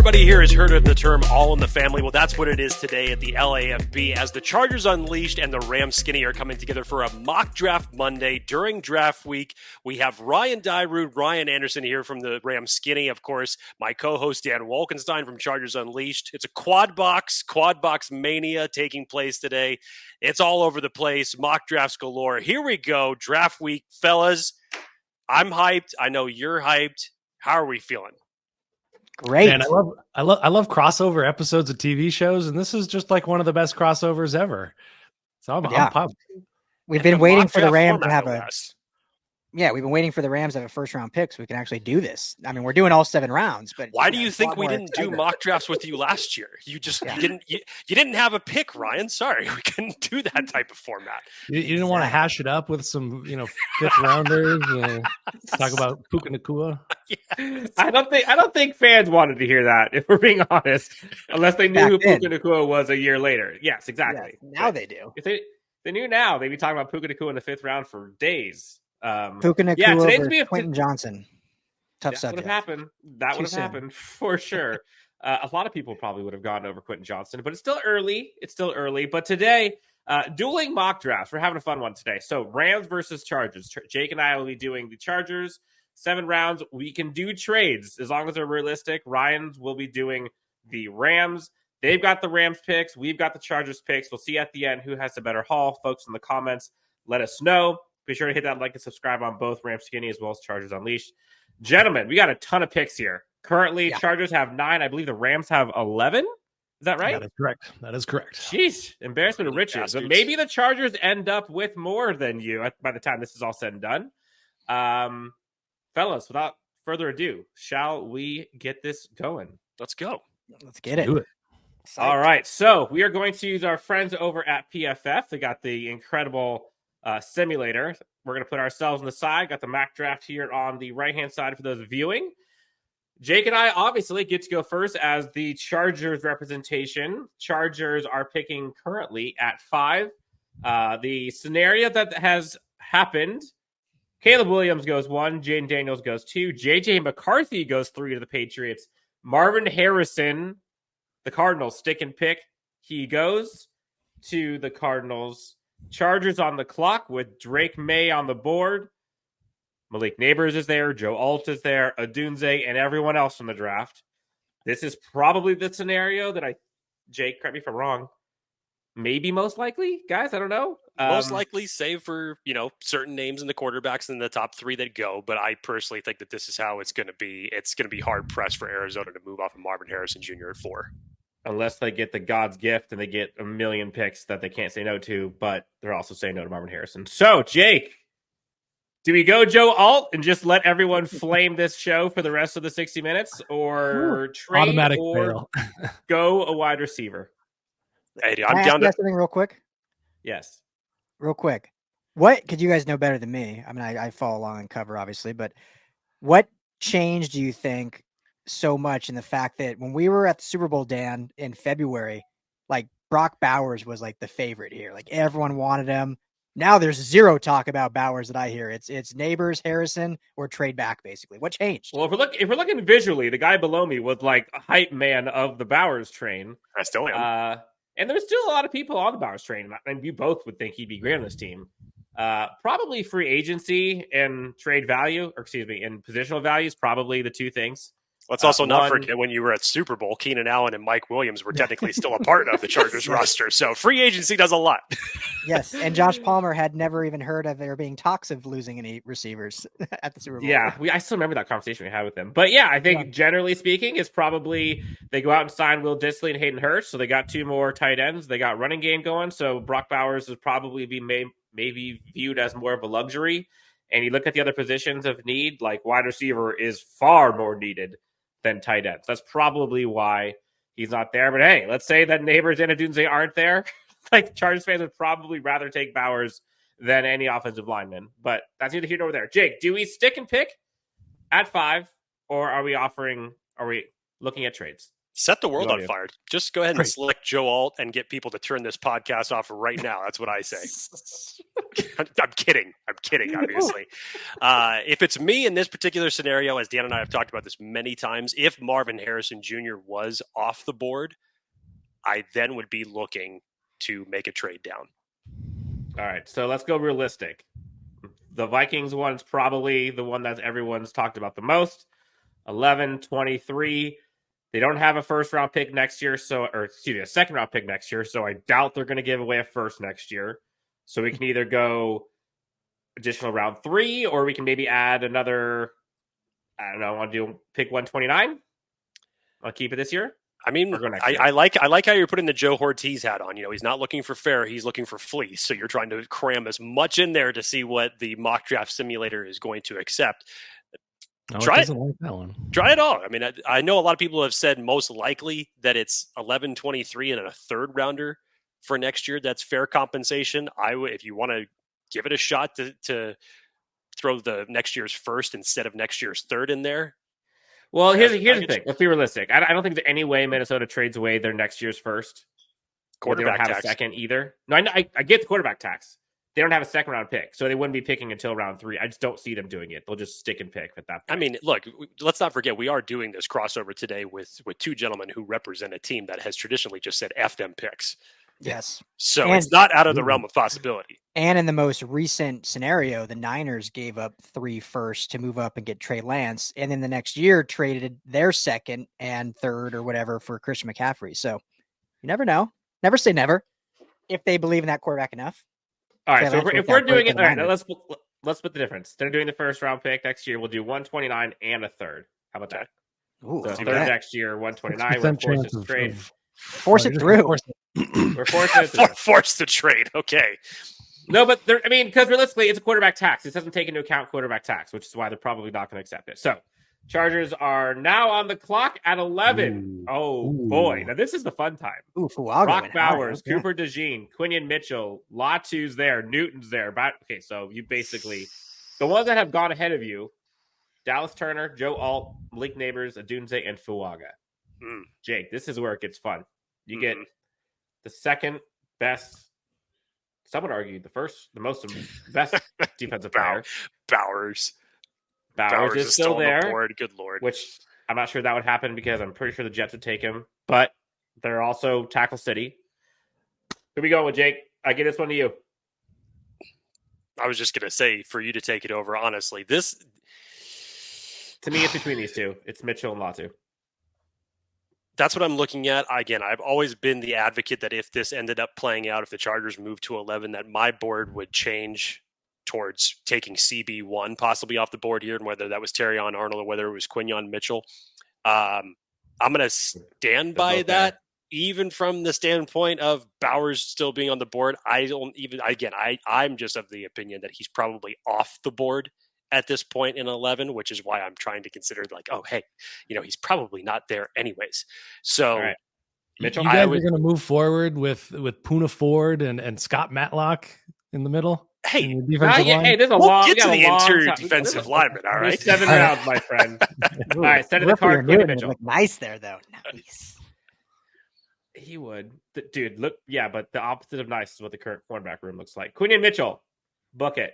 Everybody here has heard of the term all in the family. Well, that's what it is today at the LAFB as the Chargers Unleashed and the Rams Skinny are coming together for a mock draft Monday during draft week. We have Ryan Daiyan, Ryan Anderson here from the Rams Skinny. Of course, my co-host Dan Wolkenstein from Chargers Unleashed. It's a quad box mania taking place today. It's all over the place. Mock drafts galore. Here we go. Draft week, fellas. I'm hyped. I know you're hyped. How are we feeling? Great. Man, I love crossover episodes of TV shows, and this is just like one of the best crossovers ever. So I'm pumped. We've been waiting for the Rams to have we've been waiting for the Rams to have a first round pick so we can actually do this. I mean, we're doing all 7 rounds, but why do you think we didn't do mock drafts with you last year? You just you didn't have a pick, Ryan. Sorry, we couldn't do that type of format. You didn't want to hash it up with some, fifth rounders. Talk about Puka Nacua. Yes. I don't think fans wanted to hear that, if we're being honest, unless they knew who Puka Nacua was a year later. Yes, exactly. Yes, now they do. If they knew now, they'd be talking about Puka Nacua in the 5th round for days. Puka Nacua versus Quentin Johnston. Tough subject. That would have happened for sure. A lot of people probably would have gone over Quentin Johnston, but it's still early. But today, dueling mock drafts. We're having a fun one today. So Rams versus Chargers. Jake and I will be doing the Chargers. 7 rounds. We can do trades as long as they're realistic. Ryan's will be doing the Rams. They've got the Rams picks. We've got the Chargers picks. We'll see at the end who has the better haul. Folks in the comments, let us know. Be sure to hit that like and subscribe on both Rams Skinny as well as Chargers Unleashed. Gentlemen, we got a ton of picks here. Currently, Chargers have 9. I believe the Rams have 11. Is that right? That is correct. Jeez, embarrassment of riches. But maybe the Chargers end up with more than you by the time this is all said and done. Fellas, without further ado, shall we get this going? Let's go. Let's get it. Do it. All right. So we are going to use our friends over at PFF. They got the incredible simulator. We're going to put ourselves on the side. Got the Mack draft here on the right-hand side for those viewing. Jake and I obviously get to go first as the Chargers representation. Chargers are picking currently at 5. The scenario that has happened, Caleb Williams goes 1, Jaden Daniels goes 2, J.J. McCarthy goes 3 to the Patriots. Marvin Harrison, the Cardinals, stick and pick. He goes to the Cardinals. Chargers on the clock with Drake May on the board. Malik Neighbors is there. Joe Alt is there. Odunze and everyone else from the draft. This is probably the scenario that Jake, correct me if I'm wrong, maybe most likely, guys. I don't know. Most likely, save for, certain names in the quarterbacks in the top 3 that go. But I personally think that this is how it's going to be. It's going to be hard pressed for Arizona to move off of Marvin Harrison Jr. at 4. Unless they get the God's gift and they get a million picks that they can't say no to, but they're also saying no to Marvin Harrison. So, Jake, do we go Joe Alt and just let everyone flame this show for the rest of the 60 minutes, or trade, automatic or go a wide receiver? Hey, I'm down to something real quick. Yes, real quick. What could you guys know better than me? I mean, I follow along and cover obviously, but what change do you think so much in the fact that when we were at the Super Bowl, Dan, in February, like Brock Bowers was like the favorite here. Like everyone wanted him. Now there's zero talk about Bowers that I hear. It's Neighbors, Harrison, or trade back basically. What changed? Well, if we're looking visually, the guy below me was like a hype man of the Bowers train. I still am. And there's still a lot of people on the Bowers train. And you both would think he'd be great on this team. Probably free agency and trade value, and positional value is probably the 2 things. Let's also not forget when you were at Super Bowl, Keenan Allen and Mike Williams were technically still a part of the Chargers roster. So free agency does a lot. Yes, and Josh Palmer had never even heard of there being talks of losing any receivers at the Super Bowl. Yeah, I still remember that conversation we had with him. But yeah, I think generally speaking, it's probably they go out and sign Will Dissly and Hayden Hurst. So they got 2 more tight ends. They got running game going. So Brock Bowers would probably be maybe viewed as more of a luxury. And you look at the other positions of need, like wide receiver is far more needed than tight ends. That's probably why he's not there. But hey, let's say that Neighbors and Odunze aren't there. Like Chargers fans would probably rather take Bowers than any offensive lineman. But that's neither here nor there. Jake, do we stick and pick at 5, or are we looking at trades? Set the world Love on you. fire. Just go ahead and Great. select Joe Alt and get people to turn this podcast off right now. That's what I say. I'm kidding, obviously. If it's me in this particular scenario, as Dan and I have talked about this many times, if Marvin Harrison Jr. was off the board, I then would be looking to make a trade down. All right, so let's go realistic. The Vikings one's probably the one that everyone's talked about the most. 11-23. They don't have a first-round pick next year, a second-round pick next year, so I doubt they're going to give away a first next year. So we can either go additional round 3, or we can maybe add another, I don't know, I want to do pick 129? I'll keep it this year. I mean, I like how you're putting the Joe Ortiz hat on. He's not looking for fair; he's looking for fleece. So you're trying to cram as much in there to see what the mock draft simulator is going to accept. Try it. Like that one. Try it all. I mean, I know a lot of people have said most likely that it's 11-23 and a third rounder for next year. That's fair compensation. If you want to give it a shot to throw the next year's first instead of next year's third in there. Well, here's the thing. Let's be realistic. I don't think there's any way Minnesota trades away their next year's first. Quarterback they don't have tax. A second either. No, I get the quarterback tax. They don't have a second round pick, so they wouldn't be picking until round 3. I just don't see them doing it. They'll just stick and pick at that point. I mean, look, let's not forget we are doing this crossover today with two gentlemen who represent a team that has traditionally just said F them picks. Yes. So it's not out of the realm of possibility. And in the most recent scenario, the Niners gave up 3 firsts to move up and get Trey Lance, and then the next year traded their second and third or whatever for Christian McCaffrey. So you never know. Never say never if they believe in that quarterback enough. All right, so if we're doing it, all right, Niners. let's split the difference. They're doing the first round pick next year. We'll do 129 and a third. How about that? Ooh, So okay. third next year, 129. We're forced to trade. Force it through. We're forced it through. Forced to trade. Okay. No, but because realistically, it's a quarterback tax. This doesn't take into account quarterback tax, which is why they're probably not going to accept it. So, Chargers are now on the clock at 11. Boy. Now, this is the fun time. Fuaga Brock Bowers, Cooper DeJean, Quentin Mitchell, Latu's there, Newton's there. Okay, so you basically, the ones that have gone ahead of you, Dallas Turner, Joe Alt, Malik Neighbors, Adunze, and Fuaga. Jake, this is where it gets fun. You get the second best, some would argue the best defensive player. Bowers is still there. On the board. Good Lord. Which I'm not sure that would happen because I'm pretty sure the Jets would take him. But they're also Tackle City. Who we going with, Jake? I give this one to you. I was just going to say, for you to take it over, honestly. This, to me, it's between these two. It's Mitchell and Latu. That's what I'm looking at. Again, I've always been the advocate that if this ended up playing out, if the Chargers moved to 11, that my board would change towards taking CB1 possibly off the board here, and whether that was Terrion Arnold or whether it was Quinyon Mitchell. I'm going to stand by that, even from the standpoint of Bowers still being on the board. I'm just of the opinion that he's probably off the board at this point in 11, which is why I'm trying to consider he's probably not there anyways. So all right. Mitchell, you guys are going to move forward with Poona Ford and Scott Matlock in the middle. Hey, there's we'll get to the interior defensive lineman. All right, 7 rounds, my friend. All right, send it the card. Mitchell. Look nice there, though. Nice. He would, dude. Look, yeah, but the opposite of nice is what the current cornerback room looks like. Quentin Mitchell, book it.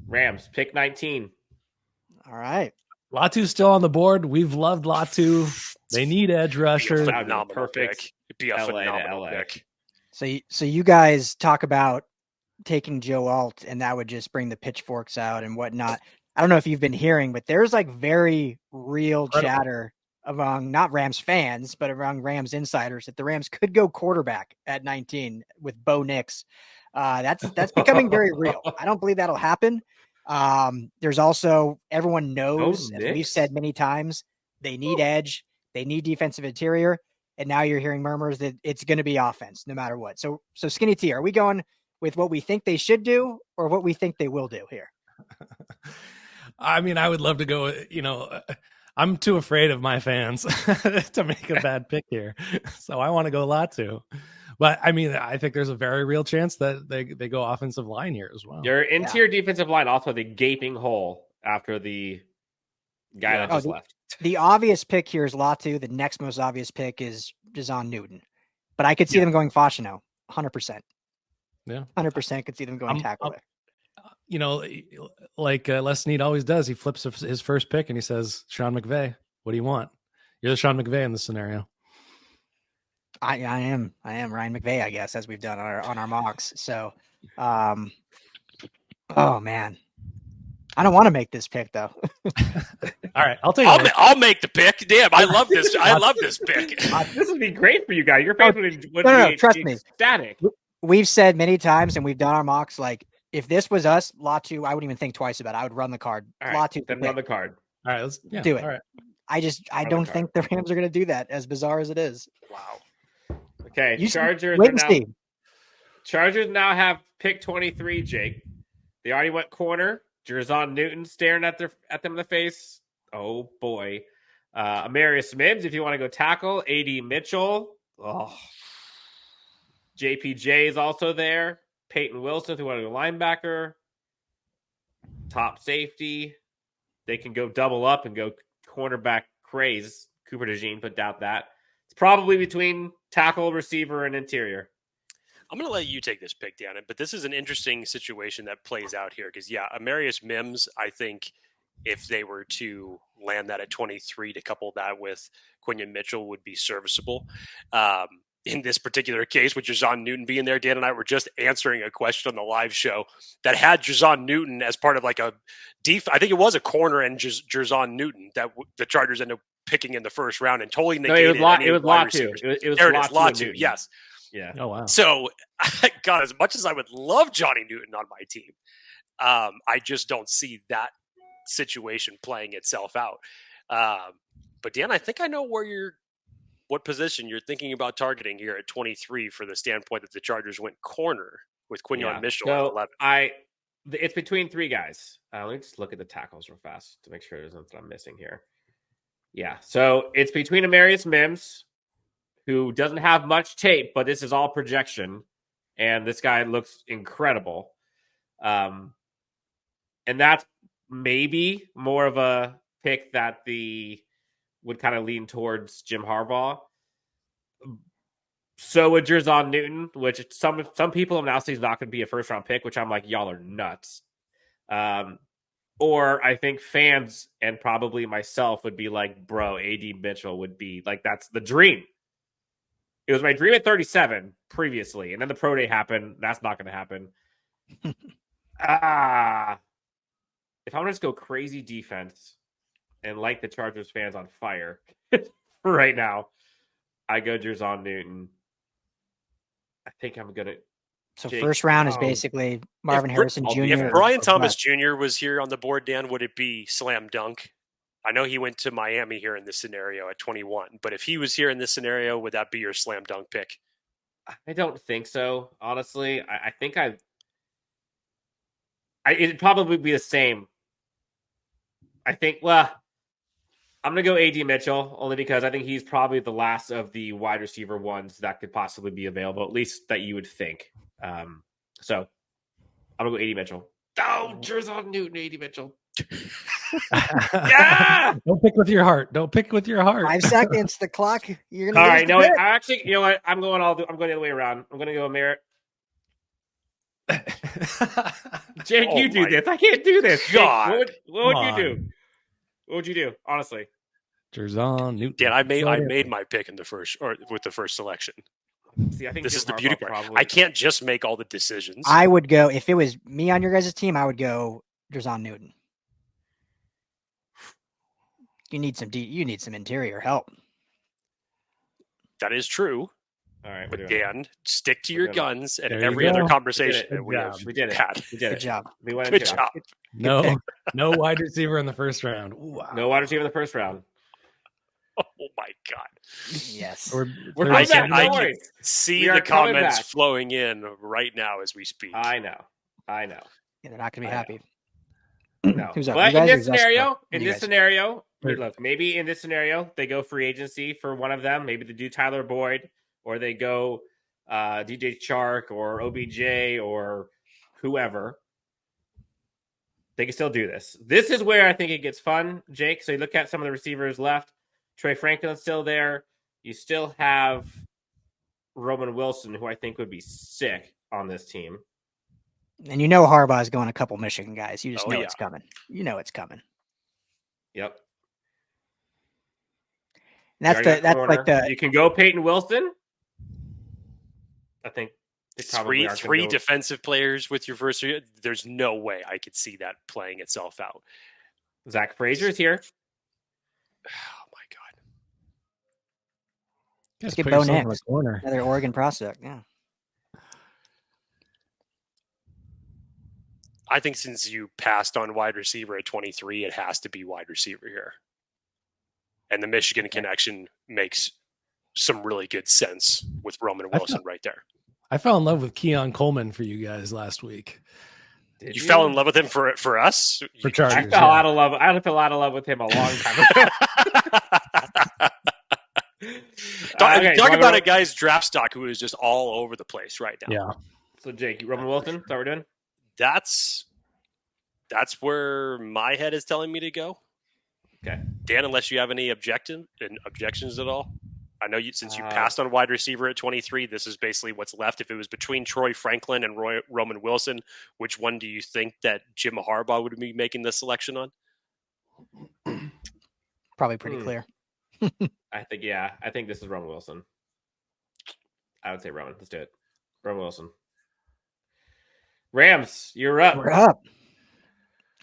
Rams, pick 19. All right. Latu's still on the board. We've loved Latu. They need edge rushers. Perfect. It'd be a phenomenal pick. So you guys talk about taking Joe Alt, and that would just bring the pitchforks out and whatnot. I don't know if you've been hearing, but there's like very real chatter among not Rams fans, but among Rams insiders that the Rams could go quarterback at 19 with Bo Nix. That's becoming very real. I don't believe that'll happen. There's also, everyone knows, as we've said many times, they need edge, they need defensive interior, and now you're hearing murmurs that it's going to be offense no matter what. So Skinny T, are we going with what we think they should do or what we think they will do here? I mean, I would love to go, I'm too afraid of my fans to make a bad pick here. So I want to go Latu. But I mean, I think there's a very real chance that they go offensive line here as well. Your interior defensive line also the gaping hole after the guy that just left. the obvious pick here is Latu. The next most obvious pick is Johnston Newton. But I could see them going Fashino, 100%. Yeah. 100% could see them going tackle there. Like Les Snead always does, he flips his first pick and he says, Sean McVay, what do you want? You're the Sean McVay in this scenario. I am Ryan McVay, I guess, as we've done on our mocks. So, oh man, I don't want to make this pick though. All right, I'll make the pick. Damn, I love this. I love this pick. This would be great for you guys. Your pick would no, trust me. Static. We've said many times, and we've done our mocks. Like, if this was us, Latu, I wouldn't even think twice about it. I would run the card. All right, Latu, then run the card. All right, let's do it. All right. I don't think the Rams are going to do that, as bizarre as it is. Wow. Okay, Chargers now have pick 23, Jake. They already went corner. Johnston Newton staring at them in the face. Oh, boy. Amarius Mims, if you want to go tackle. A.D. Mitchell. Oh. JPJ is also there. Peyton Wilson, if you want to go linebacker. Top safety. They can go double up and go cornerback craze. Cooper DeJean, but doubt that. It's probably between tackle, receiver, and interior. I'm going to let you take this pick, Daiyan, but this is an interesting situation that plays out here because, Amarius Mims, I think if they were to land that at 23 to couple that with Quentin Mitchell would be serviceable. In this particular case, with Johnston Newton being there, Dan and I were just answering a question on the live show that had Johnston Newton as part of like a I think it was a corner and Johnston Newton that the Chargers ended up picking in the first round and totally negated it was Latu. It was Latu, yes. Yeah. Oh, wow. So, God, as much as I would love Johnny Newton on my team, I just don't see that situation playing itself out. But Dan, I think I know what position you're thinking about targeting here at 23 for the standpoint that the Chargers went corner with Quentin Mitchell at 11. It's between three guys. Let me just look at the tackles real fast to make sure there's nothing I'm missing here. Yeah, so it's between Amarius Mims, who doesn't have much tape, but this is all projection, and this guy looks incredible. And that's maybe more of a pick that would kind of lean towards Jim Harbaugh. So would Johnston Newton, which some people have now said is not going to be a first-round pick, which I'm like, y'all are nuts. Or I think fans and probably myself would be like, bro, A.D. Mitchell would be like, that's the dream. It was my dream at 37 previously, and then the pro day happened. That's not going to happen. If I want to just go crazy defense and light the Chargers fans on fire right now, I go Johnston Newton. I think I'm going to. So first round is basically Marvin Harrison Jr. If Brian Thomas Jr. was here on the board, Dan, would it be slam dunk? I know he went to Miami here in this scenario at 21, but if he was here in this scenario, would that be your slam dunk pick? I don't think so, honestly. I think it'd probably be the same. I think, I'm going to go A.D. Mitchell only because I think he's probably the last of the wide receiver ones that could possibly be available, at least that you would think. So I'm going to go A.D. Mitchell. Oh, Johnston Newton, A.D. Mitchell. Yeah! Don't pick with your heart. 5 seconds, the clock. You're gonna all right. No, actually, you know what? I'm going the other way around. I'm going to go Merritt. Jake, you do this. I can't do this. God, Jake, what would you do? What would you do? Honestly, Johnston Newton. Dan, I made my pick in the first or with the first selection. See, I think this is the beauty part. I can't just make all the decisions. I would go if it was me on your guys' team. I would go Johnston Newton. You need some interior help. That is true. All right, but Dan, stick to your guns, and there every other conversation we did it. had. We did it. Good job. Good job. No wide receiver in the first round. Wow. No wide receiver in the first round. Oh my God! Yes, we're coming back. I can see the comments flowing in right now as we speak. I know. Yeah, they're not going to be happy. No, but in this scenario, look, maybe in this scenario they go free agency for one of them. Maybe they do Tyler Boyd, or they go DJ Chark, or OBJ, or whoever. They can still do this. This is where I think it gets fun, Jake. So you look at some of the receivers left. Troy Franklin's still there. You still have Roman Wilson, who I think would be sick on this team. And Harbaugh is going a couple Michigan guys. You just know it's coming. You know it's coming. Yep. And that's like the you can go Peyton Wilson. I think three defensive players with your first year. There's no way I could see that playing itself out. Zach Frazier's here. Oh my god! Let's get Bo Nix, another Oregon prospect. Yeah. I think since you passed on wide receiver at 23, it has to be wide receiver here. And the Michigan connection makes some really good sense with Roman Wilson right there. I fell in love with Keon Coleman for you guys last week. You fell in love with him for us? For Chargers, I fell out of love. I fell out of love with him a long time ago. Talk about a guy's draft stock who is just all over the place right now. Yeah. So Jake, Roman Wilson, is that what we're doing? That's where my head is telling me to go. Okay. Dan, unless you have any objections at all. I know since you passed on wide receiver at 23, this is basically what's left. If it was between Troy Franklin and Roman Wilson, which one do you think that Jim Harbaugh would be making the selection on? Probably pretty clear. I think this is Roman Wilson. I would say Roman. Let's do it. Roman Wilson. Rams, you're up. We're up.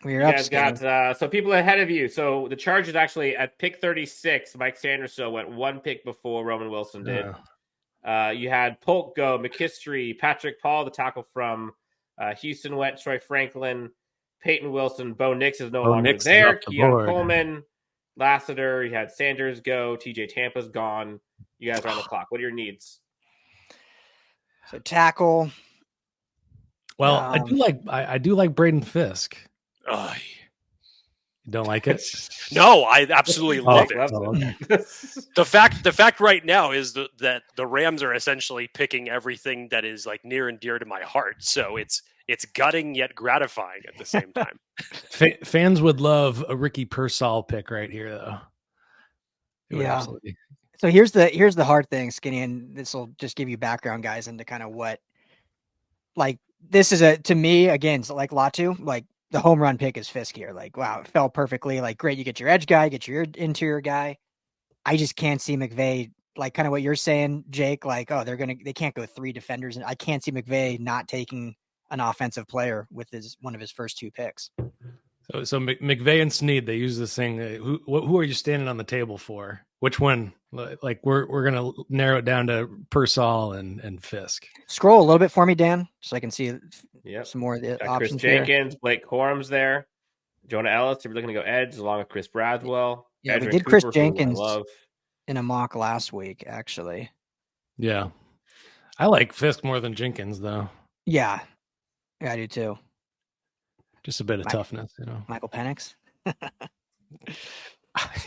You guys got so people ahead of you. So the Chargers actually at pick 36, Mike Sanderson went one pick before Roman Wilson did. You had Polk go, McKistry, Patrick Paul, the tackle from Houston went, Troy Franklin, Peyton Wilson, Bo Nix is no longer there. Keon Coleman, Lassiter, you had Sanders go, TJ Tampa's gone. You guys are on the clock. What are your needs? So tackle. Well, I do like Braden Fisk. You don't like it? No, I absolutely love it. The fact right now is that the Rams are essentially picking everything that is like near and dear to my heart. So it's gutting yet gratifying at the same time. Fans would love a Ricky Pearsall pick right here, though. Yeah. Absolutely. So here's the hard thing, Skinny, and this will just give you background, guys, into kind of what, like, this is to me, again, so like Latu, like, the home run pick is Fisk here. Like, wow, it fell perfectly. Like, great, you get your edge guy, get your interior guy. I just can't see McVay, like kind of what you're saying, Jake, like, oh, they can't go three defenders. And I can't see McVay not taking an offensive player with one of his first two picks. So McVay and Snead, they use this thing. Who are you standing on the table for? Which one? Like we're gonna narrow it down to Pearsall and Fisk. Scroll a little bit for me, Dan, so I can see some more of the options. Chris Jenkins, here. Blake Corum's there. Jonah Ellis, if you're looking to go edge, along with Chris Bradwell. Yeah, Edwin we did Cooper, Chris Jenkins in a mock last week, actually. Yeah, I like Fisk more than Jenkins, though. Yeah, I do too. Just a bit of toughness, Michael Penix.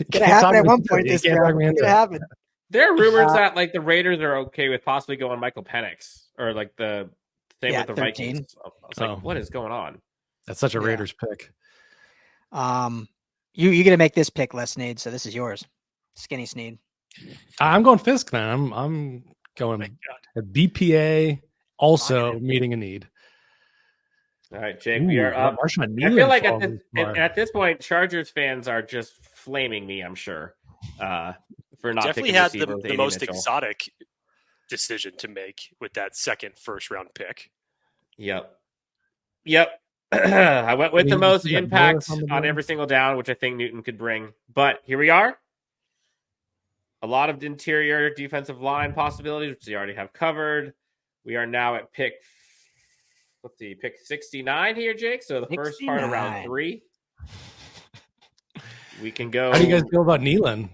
Gonna happen at one point this year. Gonna happen. There are rumors that like the Raiders are okay with possibly going Michael Penix, or like the same with the 13. Vikings. I was like, what is going on? That's such a Raiders pick. You gonna make this pick, Les Snead, so this is yours. Skinny Snead. I'm going Fisk then. I'm going a BPA, also meeting a need. All right, Jake, we are up. I feel like at this point, Chargers fans are just flaming me, I'm sure, for not definitely had the most exotic decision to make with that second first-round pick. Yep. I went with the most impact on every single down, which I think Newton could bring. But here we are. A lot of interior defensive line possibilities, which they already have covered. We are now at pick 69 here, Jake. So the first part of round 3. We can go. How do you guys feel about Nealon?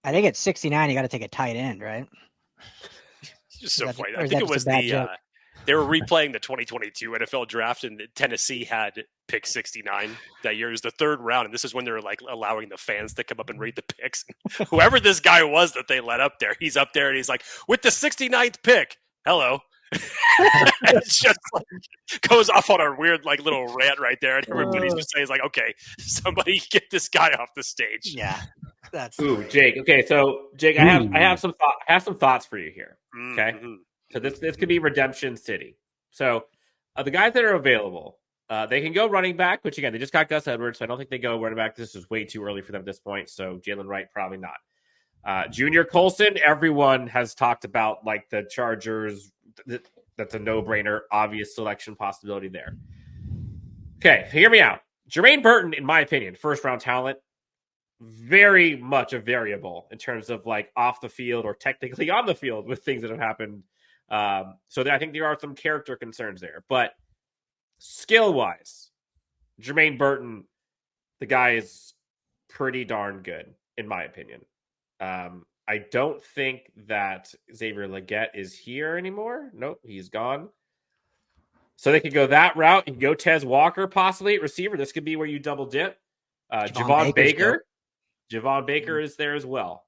I think at 69, you got to take a tight end, right? It's just so funny. I think it was they were replaying the 2022 NFL draft, and Tennessee had pick 69 that year. It was the third round, and this is when they were like allowing the fans to come up and read the picks. Whoever this guy was that they let up there, he's up there, and he's like, with the 69th pick, hello. It's just like, goes off on a weird like little rant right there, and everybody's just saying like, okay, somebody get this guy off the stage. Yeah, that's Ooh, great. Jake. Okay, so Jake, I have some thoughts for you here. Okay, so this could be Redemption City. So the guys that are available, they can go running back, which again they just got Gus Edwards, so I don't think they go running back. This is way too early for them at this point. So Jalen Wright probably not. Junior Colson, everyone has talked about like the Chargers. That's a no-brainer, obvious selection possibility there. Okay, hear me out. Jermaine Burton, in my opinion, first-round talent, very much a variable in terms of like off the field or technically on the field with things that have happened. So I think there are some character concerns there. But skill-wise, Jermaine Burton, the guy is pretty darn good, in my opinion. I don't think that Xavier Legette is here anymore. Nope, he's gone. So they could go that route. You can go Tez Walker possibly at receiver. This could be where you double dip. Javon Baker. Javon Baker is there as well.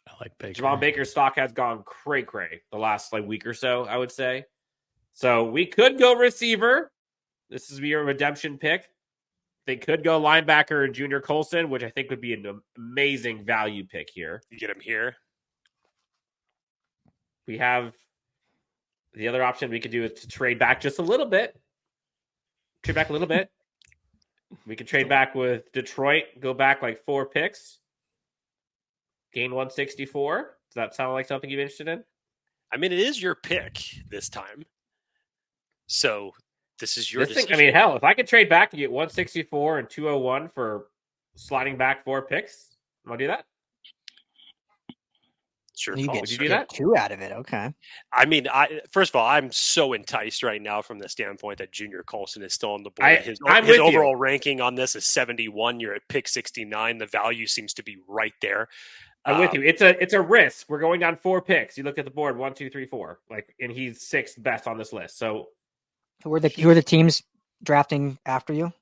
I like Baker. Javon Baker's stock has gone cray-cray the last like week or so, I would say. So we could go receiver. This is your redemption pick. They could go linebacker and Junior Colson, which I think would be an amazing value pick here. You get him here. We have the other option we could do is to trade back just a little bit. Trade back a little bit. We could trade back with Detroit, go back like 4 picks, gain 164. Does that sound like something you're interested in? I mean, it is your pick this time. So this is your decision. I mean, hell, if I could trade back and get 164 and 201 for sliding back 4 picks, I'm going to do that. Sure. Would you do that? 2 out of it. Okay. I mean, first of all, I'm so enticed right now from the standpoint that Junior Colson is still on the board. His overall ranking on this is 71. You're at pick 69. The value seems to be right there. I'm with you. It's a risk. We're going down 4 picks. You look at the board, 1, 2, 3, 4. Like, and he's 6th best on this list. So who are the teams drafting after you?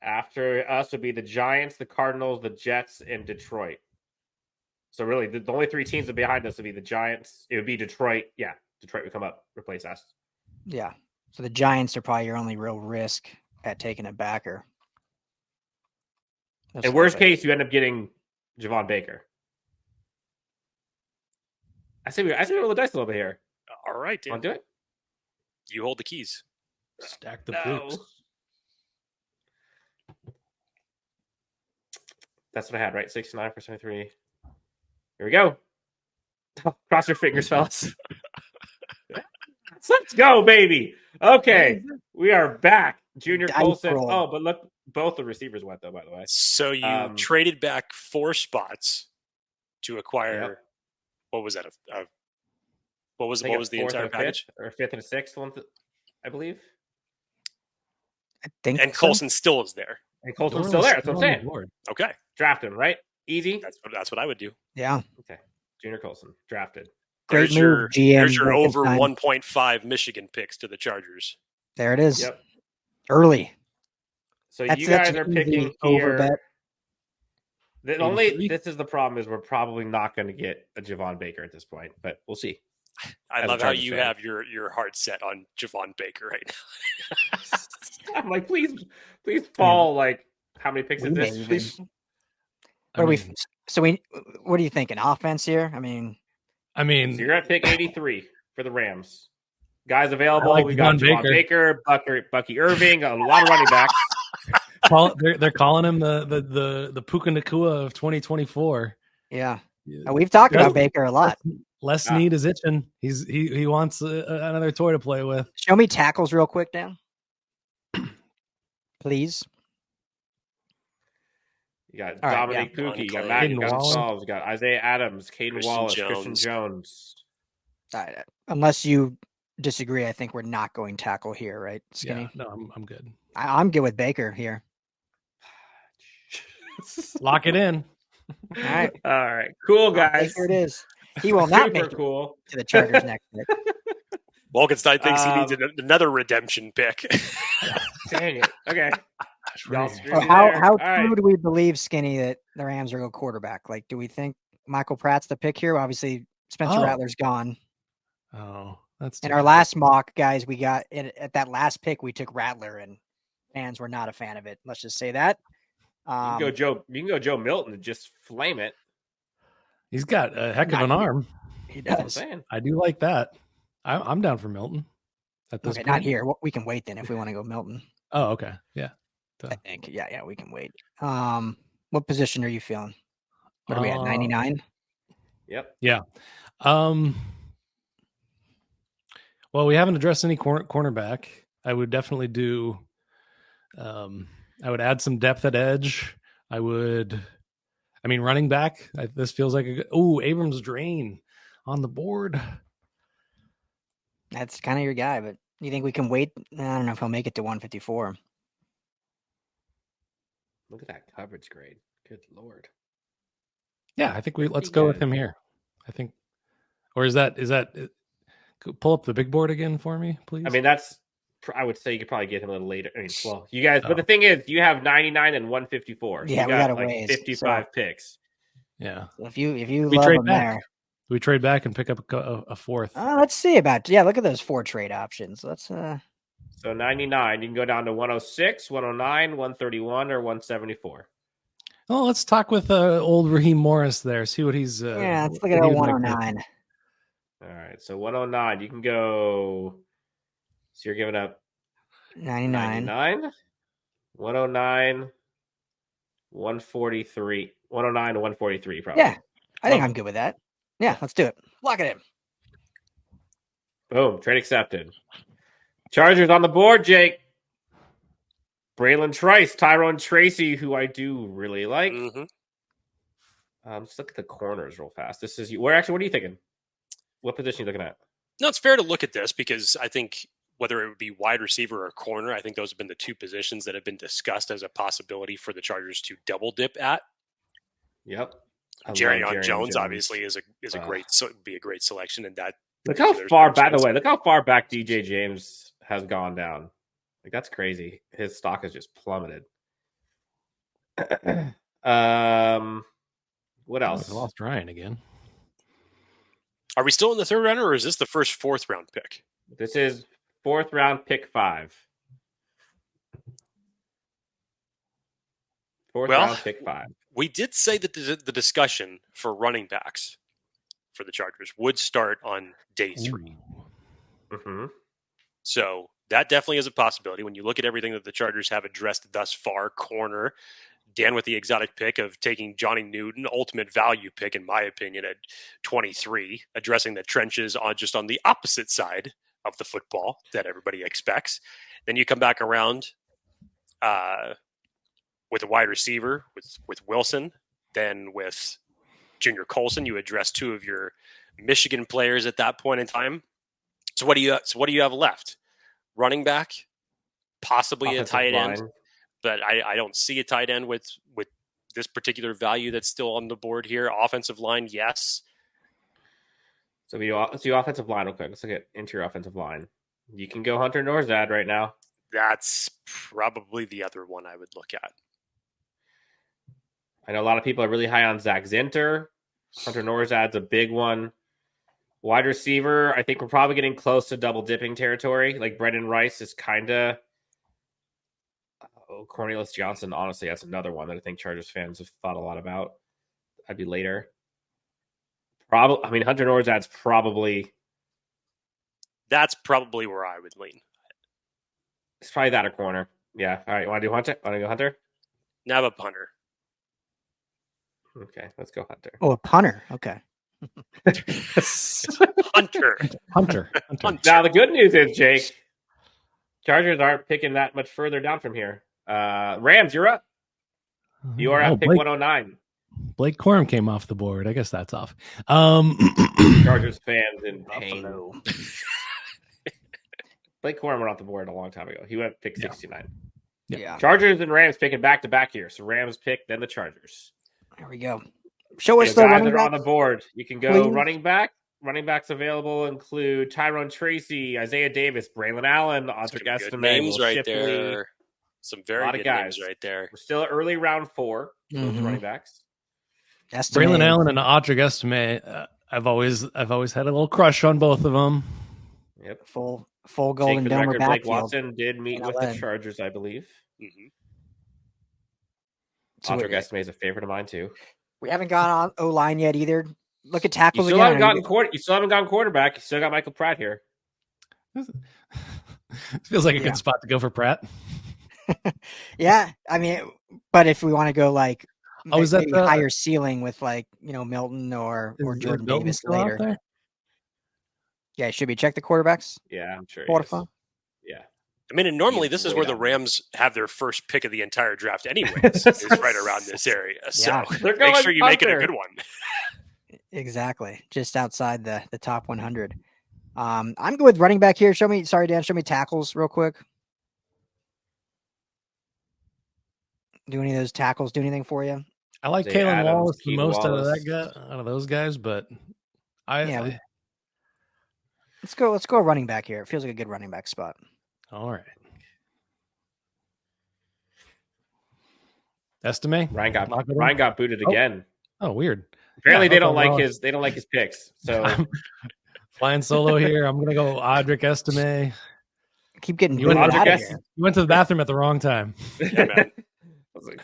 After us would be the Giants, the Cardinals, the Jets, and Detroit. So really, the only 3 teams that behind us would be the Giants. It would be Detroit. Yeah, Detroit would come up, replace us. Yeah. So the Giants are probably your only real risk at taking a backer. In worst case, you end up getting Javon Baker. I say we roll the dice a little bit here. All right, Dan. Want to do it? You hold the keys. Stack the poops. That's what I had, right? 69 for 73. Here we go. Cross your fingers, fellas. Let's go, baby. Okay, we are back. Junior Colson. Oh, but look, both the receivers went, though, by the way. So you traded back 4 spots to acquire. Yep. What was that? What was the entire package? Or 5th and 6th one, I believe. I think. And Colson still is there. And Colson's still there. That's what I'm saying. Okay, draft him, right? Easy. That's what I would do. Yeah. Okay. Junior Colson drafted. Great move, GM. There's your over 1.5 Michigan picks to the Chargers. There it is. Yep. Early. So you guys are picking over bet. This is the problem is we're probably not going to get a Javon Baker at this point, but we'll see. I love how you have your heart set on Javon Baker right now. I'm like, please, Paul. Like, how many picks is this? Please. What are you thinking? Offense here? I mean, so you're at pick 83 for the Rams. Guys available. We got Javon Baker, Bucky Irving, a lot of running backs. They're calling him the Puka Nacua of 2024. Yeah. We've talked about Baker a lot. Les Snead is itching. He wants another toy to play with. Show me tackles real quick, Dan. Please. You got Dominic Pookie, you got Mack, you got Solves, you got Isaiah Adams, Caden Wallace, Christian Jones. Unless you disagree, I think we're not going tackle here, right, Skinny? Yeah, no, I'm good. I'm good with Baker here. Lock it in. All right, cool guys. Here it is. He will not make it to the Chargers next pick. Wolkenstein thinks he needs another redemption pick. Dang it. Okay. How true do we believe, Skinny, that the Rams are going to go quarterback? Like, do we think Michael Pratt's the pick here? Obviously, Spencer Rattler's gone. Oh, That's In too our bad. last mock, guys, we got at that last pick, we took Rattler, and fans were not a fan of it. Let's just say that. You can go Joe Milton and just flame it. He's got a heck of an arm. He That's what I'm does. saying. I do like that. I'm down for Milton at this point. Not here. We can wait then if we want to go Milton. Oh, okay. Yeah. I think. Yeah, we can wait. What position are you feeling? What are we at? 99? Yep. Yeah. Well, we haven't addressed any cornerback. I would definitely do. I would add some depth at edge. Running back. This feels like Abrams Drain on the board. That's kind of your guy, but you think we can wait? I don't know if he'll make it to 154. Look at that coverage grade. Good Lord. Yeah, I think let's go with him here. I think, or is that pull up the big board again for me, please? I would say you could probably get him a little later. You guys, but the thing is, you have 99 and 154. Yeah, you we got a like ways. 55 picks. Yeah. So if you we love trade him back. there, we trade back and pick up a fourth. Let's see about. Yeah, look at those 4 trade options. Let's. So 99, you can go down to 106, 109, 131, or 174. Oh, let's talk with old Raheem Morris there. See what he's. Let's look at 109. All right, so 109, you can go. So you're giving up 99, 109, 143, 109 to 143, probably. Yeah, I think I'm good with that. Yeah, let's do it. Lock it in. Boom, trade accepted. Chargers on the board, Jake. Braylon Trice, Tyrone Tracy, who I do really like. Just look at the corners real fast. This is what are you thinking? What position are you looking at? No, it's fair to look at this because I think whether it would be wide receiver or corner, I think those have been the 2 positions that have been discussed as a possibility for the Chargers to double dip at. Yep. Jerry Jones obviously is a great selection, and that. Look how far back. By the way, look how far back DJ James has gone down. Like that's crazy. His stock has just plummeted. What else? I lost Ryan again. Are we still in the 3rd round, or is this the first 4th round pick? This is 4th round pick 5. 4th round pick 5. We did say that the discussion for running backs for the Chargers would start on day 3. Mm-hmm. So that definitely is a possibility. When you look at everything that the Chargers have addressed thus far, corner, Dan with the exotic pick of taking Johnny Newton, ultimate value pick, in my opinion, at 23, addressing the trenches on the opposite side of the football that everybody expects. Then you come back around with a wide receiver with Wilson, then with Junior Colson, you address 2 of your Michigan players at that point in time. So what do you have left? Running back, possibly Offensive a tight line. end, but I don't see a tight end with this particular value that's still on the board here. Offensive line, yes. So let's do offensive line real quick. Let's look at interior offensive line. You can go Hunter Norzad right now. That's probably the other one I would look at. I know a lot of people are really high on Zach Zinter. Hunter Norzad's a big one. Wide receiver, I think we're probably getting close to double dipping territory. Like Brendan Rice is kind of. Cornelius Johnston, honestly, that's another one that I think Chargers fans have thought a lot about. That'd be later. Hunter Norzad's probably. That's probably where I would lean. It's probably that a corner. Yeah. All right. Want to do Hunter? Want to go Hunter? Now a punter. Okay, let's go Hunter. Oh, a punter. Okay. Hunter. Now the good news is, Jake, Chargers aren't picking that much further down from here. Rams, you're up. You are at pick 109. Blake Corum came off the board. I guess that's off. Chargers fans in pain. Blake Corum went off the board a long time ago. He went pick 69. Yeah. Chargers and Rams picking back to back here. So Rams pick, then the Chargers. There we go. Show us the guys running that are back on the board. You can go running back. Running backs available include Tyrone Tracy, Isaiah Davis, Braylon Allen, Audric Estime, names Will right Shipley. there. Some very good names right there. We're still at early round 4. Those running backs. Braylon Allen and Audric Estime. I've always had a little crush on both of them. Yep. Full Jake, Golden for the Domer record, Blake backfield. Watson did meet And with LA. the Chargers, I believe. Mhm. So Audric Estime is a favorite of mine too. we haven't gone on O-line yet either. Look at You tackles still again. haven't gotten You still haven't gotten quarterback. You still got Michael Pratt here. Feels like a Yeah. good spot to go for Pratt. Yeah, I mean, but if we want to go like is that maybe the higher ceiling with like Milton or is Jordan Milton Davis still out later. there? Yeah, should we check the quarterbacks? Yeah, I'm sure. Waterfall? Yeah. I mean, and normally He's this is way where the down there. Rams have their first pick of the entire draft anyways, is right around this area. So Yeah. They're make going sure you make it a punter. good one. Exactly, just outside the top 100. I'm good with running back here. Sorry, Dan. Show me tackles real quick. Do any of those tackles do anything for you? I like Zay Kalen Adams, Wallace the Keaton most Wallace. out of those guys, but Let's go running back here. It feels like a good running back spot. all right. Estime? Ryan Lock it in? got booted again. Oh, weird. Apparently Yeah, they don't okay, like well, his picks. So I'm flying solo here. I'm gonna go Audric Estime. Keep getting You went, booted out of Audric here. you went to the bathroom at the wrong time. Yeah, man.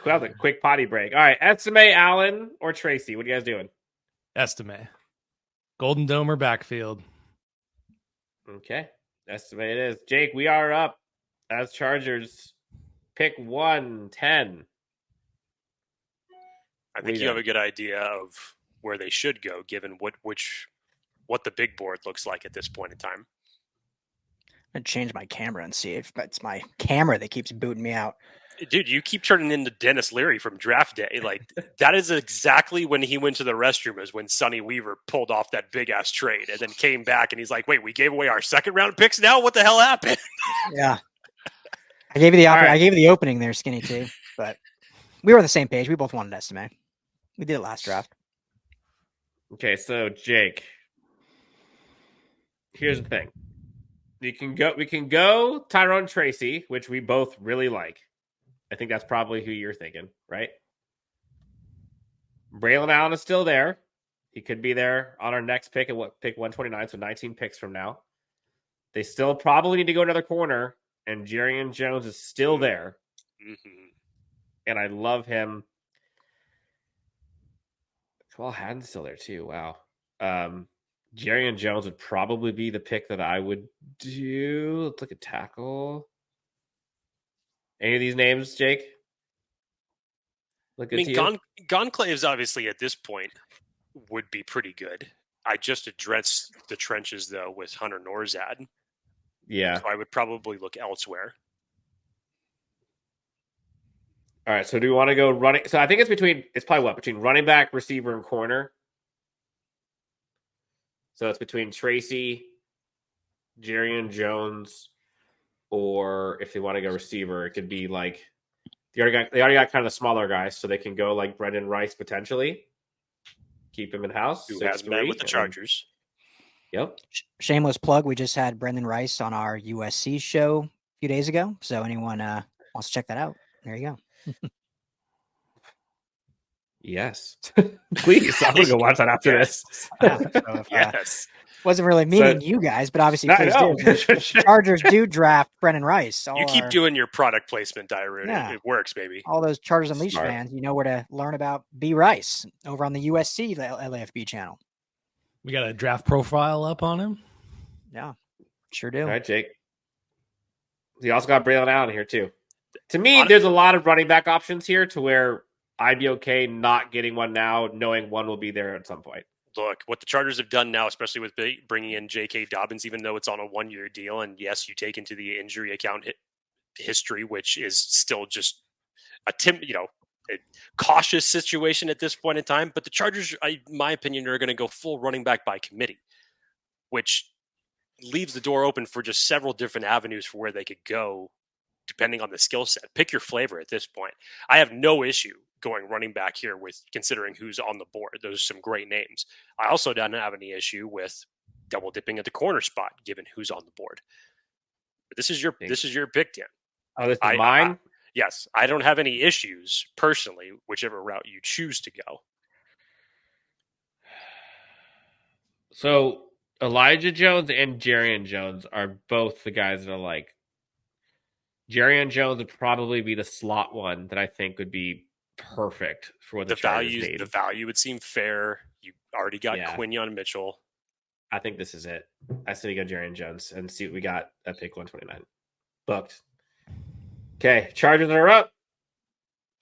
that was a quick potty break. All right, Estime, Allen, or Tracy. What are you guys doing? Estime. Golden Domer backfield. Okay. Estime it is. Jake, we are up as Chargers. Pick 110. I think you have a good idea of where they should go, given what the big board looks like at this point in time. I'm gonna change my camera and see if it's my camera that keeps booting me out. Dude, you keep turning into Dennis Leary from draft day. Like, that is exactly when he went to the restroom, is when Sonny Weaver pulled off that big ass trade and then came back and he's like, wait, we gave away our second round picks now? What the hell happened? Yeah. I gave you the All right. I gave you the opening there, Skinny too, but we were on the same page. We both wanted Estime. We did it last draft. Okay, so Jake, here's the thing. We can go Tyrone Tracy, which we both really like. I think that's probably who you're thinking, right? Braylon Allen is still there. He could be there on our next pick at pick 129, so 19 picks from now. They still probably need to go another corner, and Daiyan Jones is still there. Mm-hmm. And I love him. Well, Haddon's still there too. Wow. Daiyan Jones would probably be the pick that I would do. Let's look at tackle. Any of these names, Jake? Look I good mean, to you? Gonclaves obviously at this point would be pretty good. I just addressed the trenches, though, with Hunter Norzad. Yeah. So I would probably look elsewhere. All right. So do we want to go running? So I think it's probably between running back, receiver, and corner. So it's between Tracy, Daiyan Jones, or if they want to go receiver, it could be like they already got kind of the smaller guys, so they can go like Brendan Rice potentially. Keep him in house. Who has met with the Chargers. Yep. Shameless plug. We just had Brendan Rice on our USC show a few days ago. So anyone wants to check that out, there you go. Yes. Please. I'm going to go watch that after this. Yes. Wasn't really meaning you guys, but obviously please do. The Chargers do draft Brendan Rice. You keep doing your product placement, Daiyan. Yeah. It works, baby. All those Chargers Unleashed fans, you know where to learn about B. Rice over on the USC LAFB channel. We got a draft profile up on him. Yeah, sure do. All right, Jake. You also got Braylon Allen here, too. To me, there's a lot of running back options here to where I'd be okay not getting one now, knowing one will be there at some point. Look, what the Chargers have done now, especially with bringing in J.K. Dobbins, even though it's on a one-year deal, and yes, you take into the injury account history, which is still just a cautious situation at this point in time. But the Chargers, in my opinion, are going to go full running back by committee, which leaves the door open for just several different avenues for where they could go, depending on the skill set. Pick your flavor at this point. I have no issue going running back here with considering who's on the board. Those are some great names. I also don't have any issue with double dipping at the corner spot, given who's on the board. But this is your pick, Dan. Oh, this is mine? Yes. I don't have any issues personally, whichever route you choose to go. So Elijah Jones and Jerrion Jones are both the guys that are like. Jerrion Jones would probably be the slot one that I think would be perfect for what the Chargers need. The value would seem fair. You already got Quinyon Mitchell. I think this is it. I say we go Jerrion Jones and see what we got at pick 129. Booked. Okay, Chargers are up.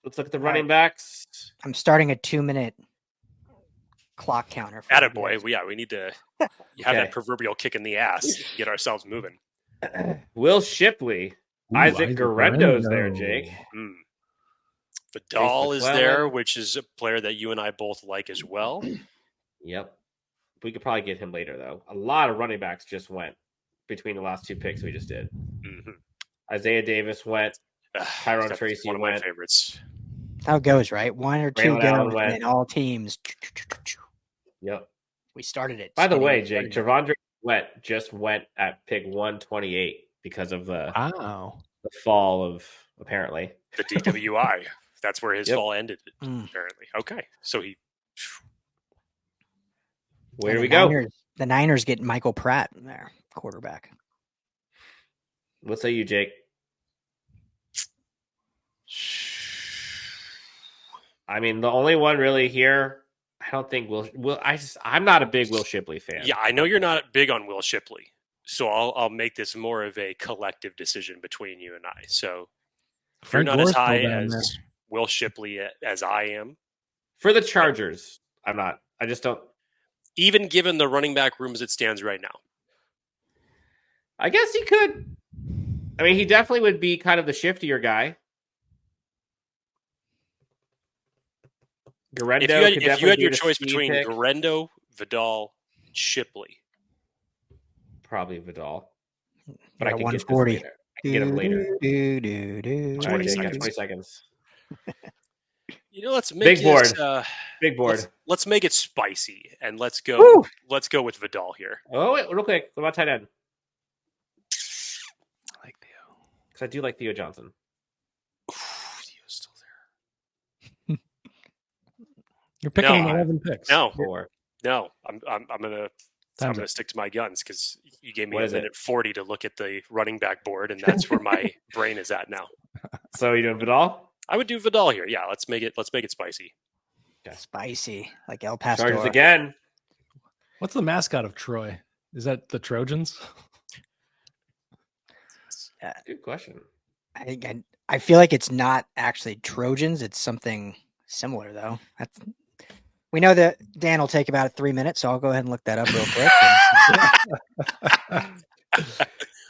Let's look at the running backs. I'm starting a 2-minute clock counter. Attaboy. We need to have that proverbial kick in the ass and get ourselves moving. Will Shipley. Isaac Guerendo's there, Jake. Vidal is there, which is a player that you and I both like as well. Yep. We could probably get him later, though. A lot of running backs just went between the last two picks we just did. Mm-hmm. Isaiah Davis went. Tyrone Tracy one of went. my favorites. How it goes, right? One or two go, and all teams. Yep. We started it. By the way, Jake, Javondre Sweat just went at pick 128 because of the fall of, apparently. The DWI. That's where his fall ended, apparently. Okay. So he... Where do we go? The Niners get Michael Pratt in there, quarterback. What say you, Jake? I mean, the only one really here, I don't think I'm not a big Will Shipley fan. Yeah, I know you're not big on Will Shipley, so I'll make this more of a collective decision between you and I. So if you're not as high as Will Shipley as I am. For the Chargers, I'm not. I just don't. Even given the running back room as it stands right now. I guess he could. I mean, he definitely would be kind of the shiftier guy. Guerendo if you had your choice between Guerendo, Vidal, Shipley. Probably Vidal. But I can 140. Get him later. 20 seconds. Let's make Big board. Let's make it spicy and let's go. Woo! Let's go with Vidal here. Oh, wait, real quick. What about tight end? I like Theo. Because I do like Theo Johnson. Theo's still there. You're picking 11 picks. No. I'm gonna stick to my guns because you gave me a minute 40 to look at the running back board, and that's where my brain is at now. So you doing Vidal? I would do Vidal here. Yeah, let's make it spicy. Okay. Spicy, like El Pastor. Chargers again. What's the mascot of Troy? Is that the Trojans? Good question. I feel like it's not actually Trojans. It's something similar, though. We know that Dan will take about 3 minutes, so I'll go ahead and look that up real quick.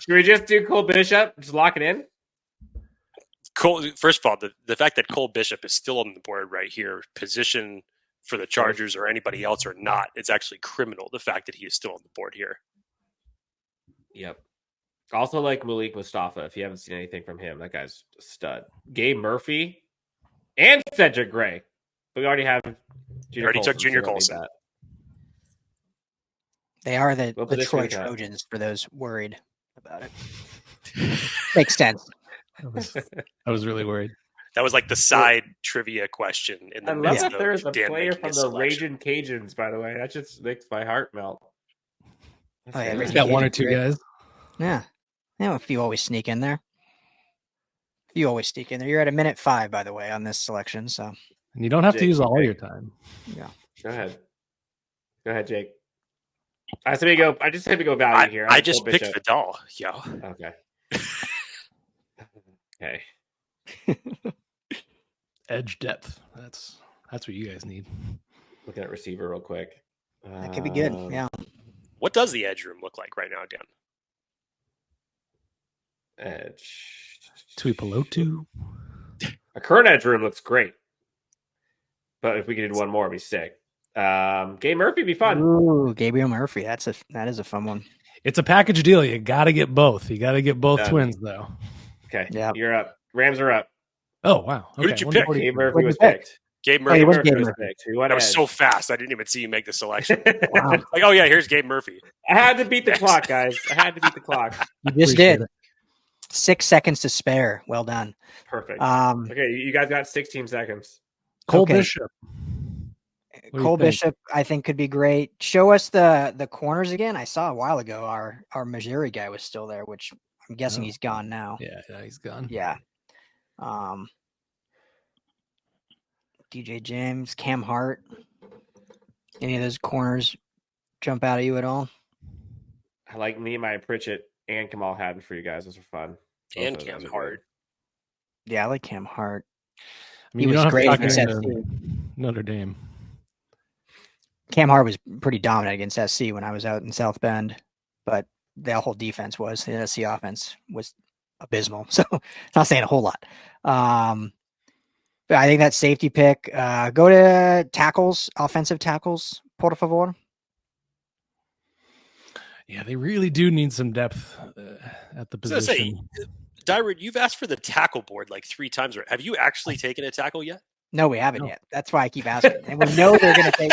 Should we just do Cole Bishop? Just lock it in? First of all, the fact that Cole Bishop is still on the board right here, position for the Chargers or anybody else or not, it's actually criminal, the fact that he is still on the board here. Yep. Also like Malik Mustafa, if you haven't seen anything from him, that guy's a stud. Gabe Murphy and Cedric Gray. But we already have Junior Colson, took Junior Colson. They are the Detroit Trojans for those worried about it. Makes sense. I was really worried. That was like the side trivia question in the midst of there's a Dan player from the Raging Cajuns, by the way. That just makes my heart melt. He's got one or two guys. Yeah. If you always sneak in there. You're at a minute 5, by the way, on this selection. So, and you don't have to use all your time. Yeah. Go ahead, Jake. I just say we go value here. I just picked Vidal. Yo. Okay. Okay. Edge depth. That's what you guys need. Looking at receiver real quick. That could be good. Yeah. What does the edge room look like right now, Dan? Edge. Tuipulotu. A current edge room looks great. But if we could do one more, it'd be sick. Gabe Murphy would be fun. Ooh, Gabriel Murphy. That is a fun one. It's a package deal. You got to get both. You got to get both twins, though. Okay. Yeah. You're up. Rams are up. Oh, wow. Okay. Who did you pick? Gabe Murphy was picked. Gabe Murphy was picked. That was so fast. I didn't even see you make the selection. Wow. Like, oh, yeah, here's Gabe Murphy. I had to beat the clock, guys. You just did. 6 seconds to spare. Well done. Perfect. Okay, you guys got 16 seconds. Cole Bishop. What do you Cole think? Bishop, I think, could be great. Show us the corners again. I saw a while ago our Missouri guy was still there, which I'm guessing Oh. he's gone now. Yeah, he's gone. Yeah. DJ James, Cam Hart. Any of those corners jump out at you at all? I like Nehemiah Pritchett and Kamal Haddon for you guys. Those are fun. Both And of Cam those are Hart. Yeah, I like Cam Hart. I mean, He you was don't have great to talk against into SC. Notre Dame. Cam Hart was pretty dominant against SC when I was out in South Bend, but the whole defense was the SC offense was abysmal. So it's not saying a whole lot. But I think that safety pick. Go to tackles, offensive tackles, por favor. Yeah, they really do need some depth at the I was gonna say, position. Daiyan, you've asked for the tackle board like 3 times. Have you actually taken a tackle yet? No, we haven't No. yet. That's why I keep asking. And we know they're going to take.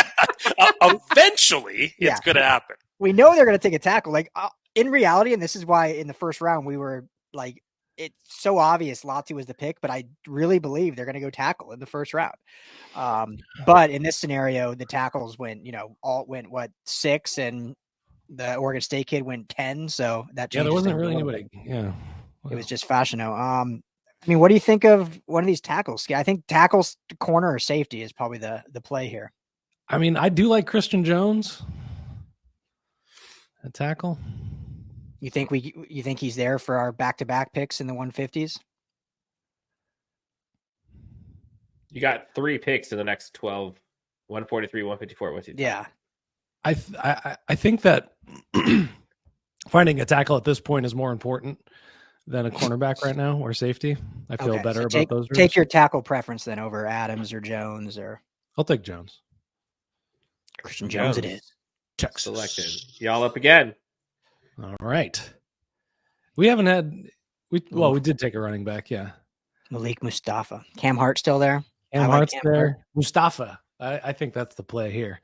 Eventually, Yeah. it's going to happen. We know they're going to take a tackle. Like in reality, and this is why in the first round we were like, it's so obvious Latu was the pick, but I really believe they're going to go tackle in the first round. But in this scenario, the tackles went, Alt went 6, and the Oregon State kid went 10. So that Yeah, there changes wasn't things a really little anybody. bit. Yeah, It was just Fashiono. I mean, what do you think of one of these tackles? I think tackles, corner, or safety is probably the play here. I mean, I do like Christian Jones at tackle. You think he's there for our back-to-back picks in the 150s? You got 3 picks in the next 12, 143, 154. What's it? Yeah. I think that finding a tackle at this point is more important than a cornerback right now or safety. I feel better so about those. Take your tackle preference then over Adams or Jones or I'll take Jones. Christian Jones. It is Texas. Selected. Y'all up again. All right. We haven't had we did take a running back, yeah. Malik Mustafa. Cam Hart still there? Cam I like Hart's Cam there. Hart. Mustafa. I think that's the play here.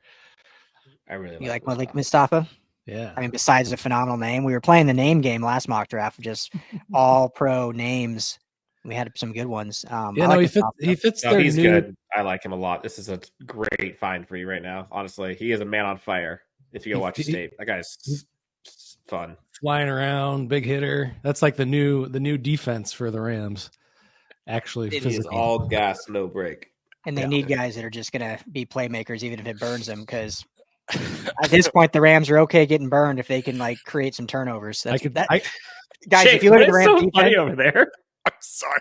I really You like Malik Mustafa? Yeah. I mean, besides the phenomenal name, we were playing the name game last mock draft, just all pro names. We had some good ones. He fits No, their he's new good. I like him a lot. This is a great find for you right now. Honestly, he is a man on fire. If you go watch his tape, that guy's fun. Flying around, big hitter. That's like the new defense for the Rams. Actually, It is physical. all gas, no break. And they need guys that are just going to be playmakers, even if it burns them. Because at this point, the Rams are okay getting burned if they can create some turnovers. Guys, Jake, if you look at the Rams so defense, funny over there. I'm sorry.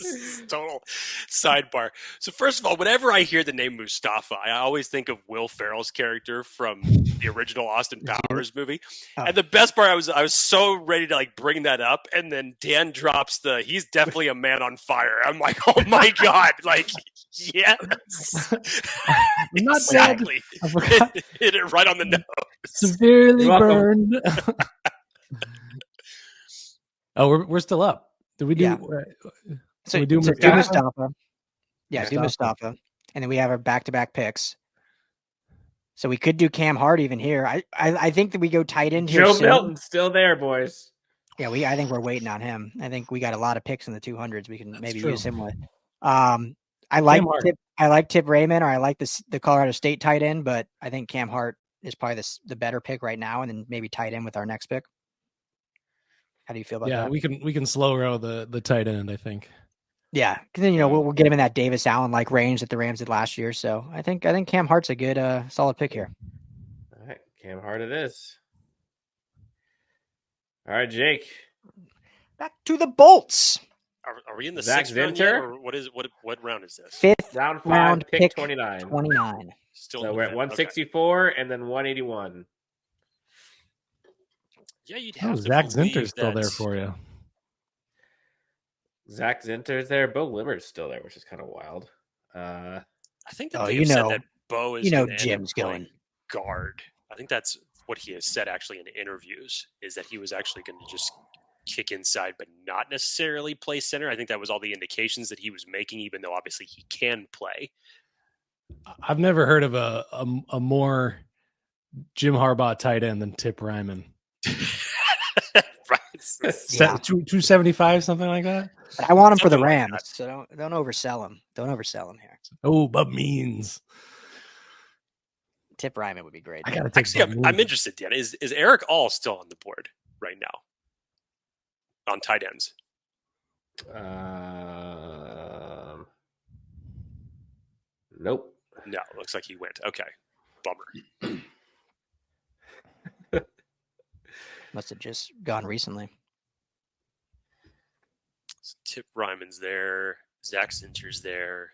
This is total sidebar. So first of all, whenever I hear the name Mustafa, I always think of Will Ferrell's character from the original Austin Powers movie. Oh. And the best part, I was so ready to bring that up, and then Dan drops he's definitely a man on fire. I'm like, oh my god, yes, Not exactly. bad. Hit it right on the nose. Severely You're welcome. burned. Oh, we're still up. Did we do? Yeah. So we do Mustafa. Yeah, do Mustafa. Mustafa. And then we have our back-to-back picks. So we could do Cam Hart even here. I think that we go tight end here Joe soon. Milton's still there, boys. Yeah, I think we're waiting on him. I think we got a lot of picks in the 200s. We can maybe true. use him with. I like Tip Raymond, or I like the Colorado State tight end, but I think Cam Hart is probably the better pick right now, and then maybe tight end with our next pick. How do you feel about that? Yeah, we can slow row the tight end, I think. Yeah, because then we'll get him in that Davis Allen range that the Rams did last year. So I think Cam Hart's a good solid pick here. All right, Cam Hart it is. All right, Jake. Back to the Bolts. Are we in the Zach 6th round yet, Zinter? or what round is this? 5th Round 5, round pick 29. 29. Still So in we're the at fifth. 164 and then 181. Yeah, you'd have to Zach believe Zinter's still there that- for you. Zach Zinter's there. Bo Limmer's still there, which is kind of wild. I think that Oh, they've said that Bo is gonna end up Jim's playing going. guard. I think that's what he has said actually in interviews, is that he was actually going to just kick inside but not necessarily play center. I think that was all the indications that he was making, even though obviously he can play. I've never heard of a more Jim Harbaugh tight end than Tip Ryman. Right. Yeah. 275, something like that. But I want him for the Something like Rams, so don't oversell him. Don't oversell him here. Oh, but means. Tip Ryman would be great. I gotta take. Actually, I'm interested, Dan. Is Eric All still on the board right now on tight ends? Nope. No, looks like he went. Okay, bummer. Must have just gone recently. So Tip Ryman's there. Zach Sinter's there.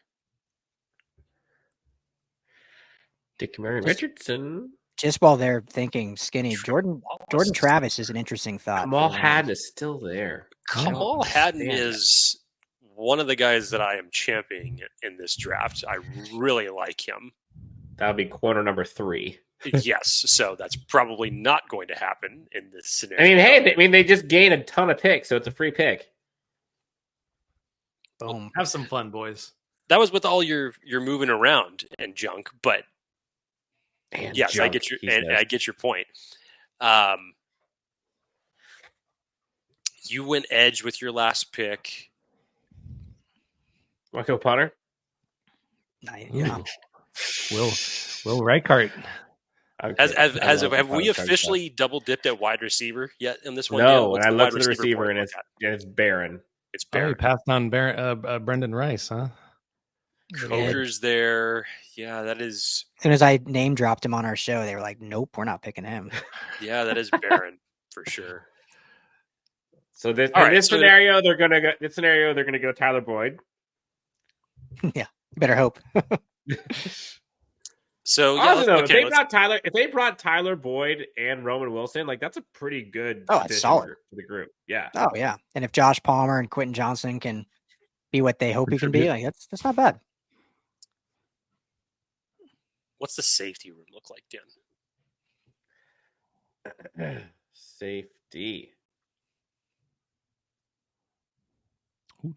Dick Marion Richardson. Just while they're thinking Skinny, Jordan Travis is an interesting thought. Kamal Haddon is still there. Kamal Haddon is one of the guys that I am championing in this draft. I really like him. That would be corner number 3. Yes, so that's probably not going to happen in this scenario. I mean, they just gained a ton of picks, so it's a free pick. Boom. Have some fun, boys. That was with all your moving around and junk, but yes, junk, I get your point. You went edge with your last pick. Want to go punter? Yeah. Will Reichart. Have we officially double dipped at wide receiver yet in this one? No, and I looked at the receiver and it's barren. It's barren. He passed on Brendan Rice, huh? Coger's there. Yeah, that is. As soon as I name dropped him on our show, they were like, "Nope, we're not picking him." Yeah, that is barren for sure. So this scenario, they're gonna go Tyler Boyd. Yeah, better hope. So if they brought Tyler Boyd and Roman Wilson, like that's a pretty good. It's solid for the group. Yeah. Oh yeah, and if Josh Palmer and Quentin Johnston can be what they hope he can be, like that's not bad. What's the safety room look like, Dan? Safety.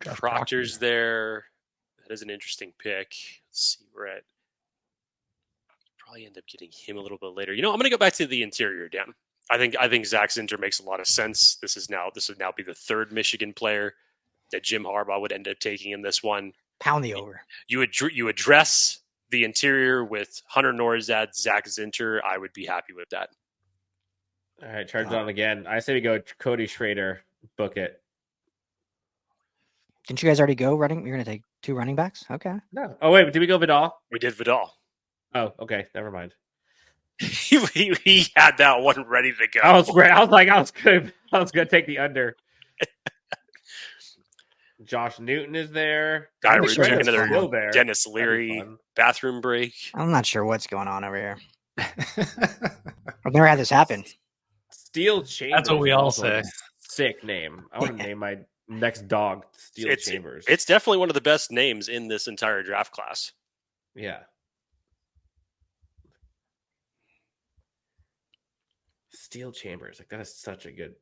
Proctor's there. That is an interesting pick. Let's see, we're at. Probably end up getting him a little bit later. I'm going to go back to the interior, Dan. I think Zach Zinter makes a lot of sense. This would now be the third Michigan player that Jim Harbaugh would end up taking in this one. Pound the over. You address the interior with Hunter Norzad, Zach Zinter. I would be happy with that. All right, charge on again. I say we go Cody Schrader. Book it. Didn't you guys already go running? You're going to take 2 running backs? Okay. No. Oh wait, did we go Vidal? We did Vidal. Oh, okay. Never mind. he had that one ready to go. I was gonna take the under. Josh Newton is there. Another Dennis Leary bathroom break. I'm not sure what's going on over here. I've never had this happen. Steel Chambers. That's what we all say. Sick name. I want to name my next dog Steel Chambers. It's definitely one of the best names in this entire draft class. Yeah. Steel Chambers, like that is such a good.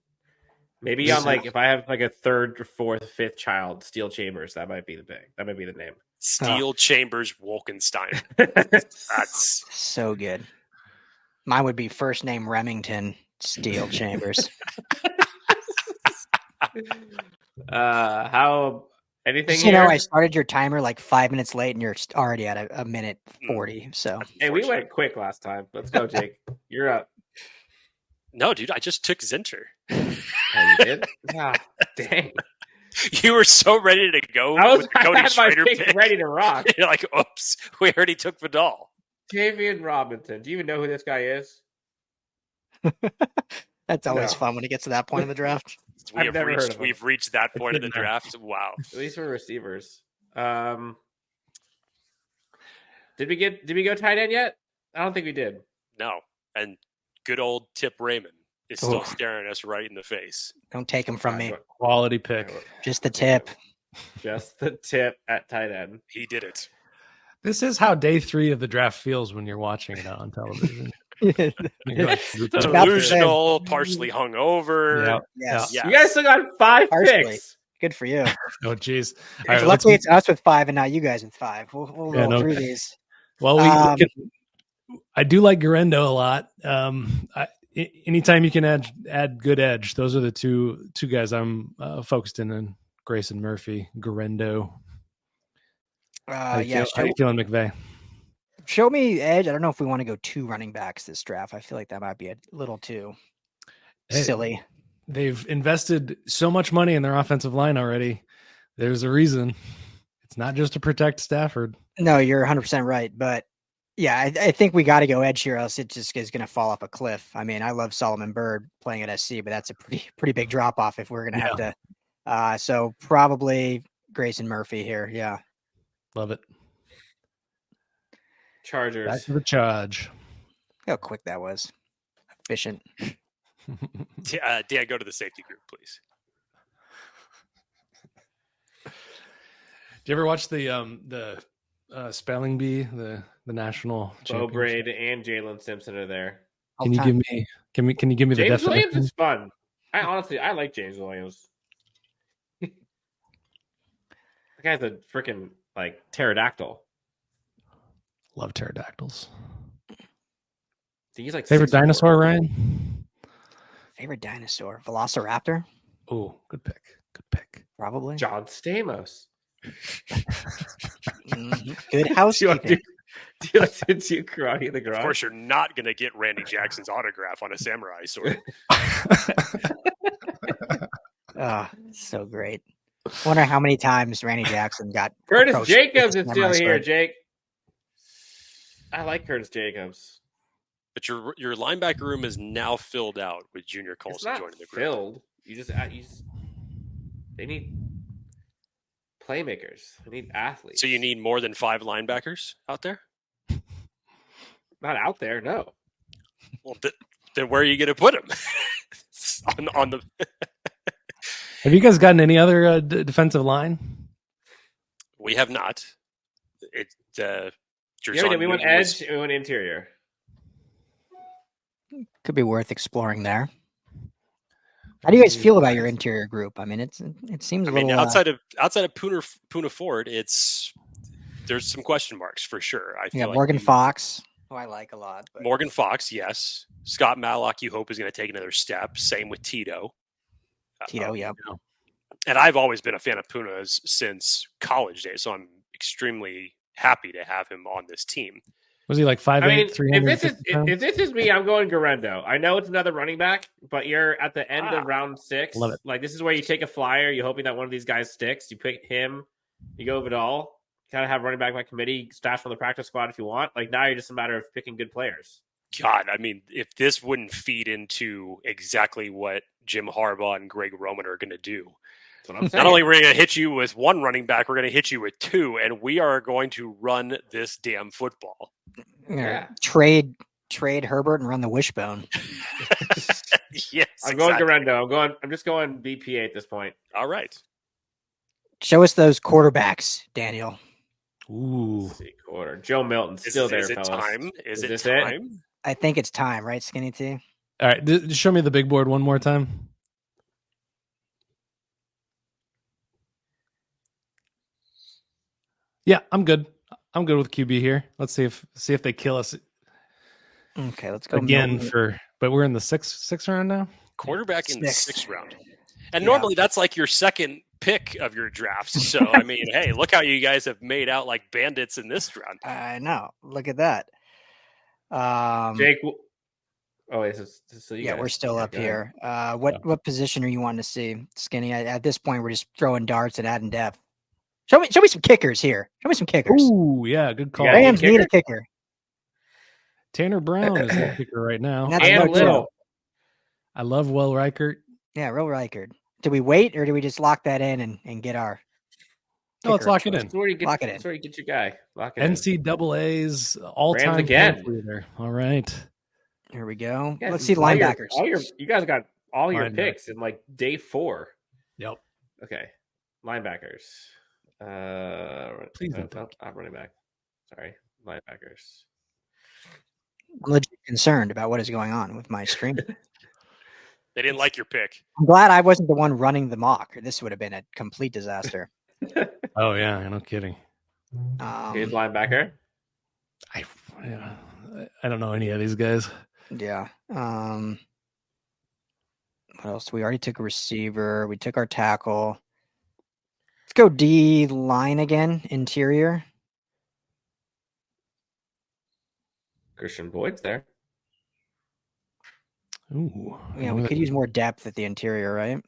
Maybe on if I have like a 3rd, 4th, 5th child, Steel Chambers, that might be the pick. That might be the name. Steel Chambers Wolkenstein. That's so good. Mine would be first name Remington Steel Chambers. How anything? I started your timer like 5 minutes late, and you're already at a minute 40. So hey, we went quick last time. Let's go, Jake. You're up. No, dude, I just took Zinter. Oh, you did? Dang. You were so ready to go. I with the Cody had Schrader my pick ready to rock. You're like, oops, we already took Vidal. Davian Robinson. Do you even know who this guy is? That's always fun when it gets to that point in the draft. We've reached that point of the draft. Wow. At least for receivers. Did we go tight end yet? I don't think we did. No. And good old Tip Raymond is still staring us right in the face. Don't take him from me. Quality pick. Just the tip. Just the tip at tight end. He did it. This is how day 3 of the draft feels when you're watching it on television. Delusional, partially hungover. Yes. You guys still got 5 picks. Good for you. Oh, geez. Luckily, it's us with 5 and not you guys with 5. We'll roll through these. Well, I do like Garendo a lot. Anytime you can add good edge, those are the two guys I'm focused in on. Grayson Murphy, Garendo. Yes. How you feeling, McVay? show me edge. I don't know if we want to go 2 running backs this draft. I feel like that might be a little too silly. They've invested so much money in their offensive line already. There's a reason. It's not just to protect Stafford. No, you're 100% right. But yeah, I think we got to go edge here, else it just is going to fall off a cliff. I mean, I love Solomon Byrd playing at SC, but that's a pretty big drop off if we're going to have to. So probably Grayson Murphy here. Yeah. Love it. Chargers. Back to the charge. How quick that was. Efficient. Dan, go to the safety group, please. Do you ever watch the spelling bee, the national Bo championship? Braid and Jalen Simpson are there. Can you give me the James definition? Williams is fun. I like James Williams. The guy's a freaking like pterodactyl. Love pterodactyls. He's like Favorite 6'4". dinosaur, Ryan? Favorite dinosaur? Velociraptor? Oh, good pick. Good pick. Probably. John Stamos. Good housekeeping. Do you like to do karate in the garage? Of course, you're not going to get Randy Jackson's autograph on a samurai sword. So great. Wonder how many times Randy Jackson got. Curtis Jacobs is still samurai here, sword. Jake. I like Curtis Jacobs. But your linebacker room is now filled out with Junior It's Colson not joining the group. filled. They need playmakers. They need athletes. So you need more than 5 linebackers out there? Not out there, no. Well, then where are you going to put them? on the. Have you guys gotten any other defensive line? We have not. We went edge. We went interior. Could be worth exploring there. How do you guys feel about your interior group? I mean, it seems a little. outside of Puna Ford, there's some question marks for sure. I feel like Morgan Fox, who I like a lot. But... Morgan Fox, yes. Scott Matlock, you hope is going to take another step. Same with Tito. Yeah. And I've always been a fan of Puna's since college days, so I'm extremely happy to have him on this team. Was he like 5'8", 300? If this is me, I'm going Garendo. I know it's another running back, but you're at the end of round 6. Love it. Like, this is where you take a flyer. You're hoping that one of these guys sticks. You pick him. You go Vidal. Kind of have running back by committee, stash on the practice squad if you want. Like, now you're just a matter of picking good players. God, I mean, if this wouldn't feed into exactly what Jim Harbaugh and Greg Roman are going to do. That's what I'm saying. Not only are we going to hit you with 1 running back, we're going to hit you with 2, and we are going to run this damn football. Yeah. Trade Herbert and run the wishbone. Yes, I'm going Garendo. I'm just going BPA at this point. All right. Show us those quarterbacks, Daniel. Ooh. Let's see, quarter. Joe Milton's still there. Is it fellas. time? Is it this time? I think it's time, right, Skinny T? All right, just show me the big board one more time. Yeah, I'm good. I'm good with QB here. Let's see if they kill us Okay, let's go again Milton. but we're in the sixth round now. Quarterback in the 6th. 6th round. And normally that's like your second pick of your drafts. So, I mean, hey, look how you guys have made out like bandits in this round. I know. Look at that. Jake. Oh, wait. So you guys, we're still up go ahead. here. What position are you wanting to see, Skinny? At this point, we're just throwing darts and adding depth. Show me some kickers here. Show me some kickers. Ooh, yeah, good call. Yeah, Rams need a kicker. Tanner Brown is the kicker right now. That's And low, too. Little. I love Will Reichert. Yeah, real Reichert. Do we wait or do we just lock that in and get our? No, let's kicker lock it choice? in. That's where you get, Lock it in. that's where you get your guy. Lock it in. NCAA's all-time Rams again. point leader. All right. Here we go. Yeah, Let's see all your- linebackers. you guys got all your Linebacker. picks in like day 4. Yep. Okay. Linebackers. Please don't I'm running back. Sorry. Linebackers. I'm legit concerned about what is going on with my stream. They didn't like your pick. I'm glad I wasn't the one running the mock. This would have been a complete disaster. Oh yeah, no kidding. Here's linebacker. I don't know any of these guys. Yeah. What else? We already took a receiver. We took our tackle. Let's go D line again. Interior. Christian Boyd's there. Ooh, Yeah, we could use more depth at the interior, right?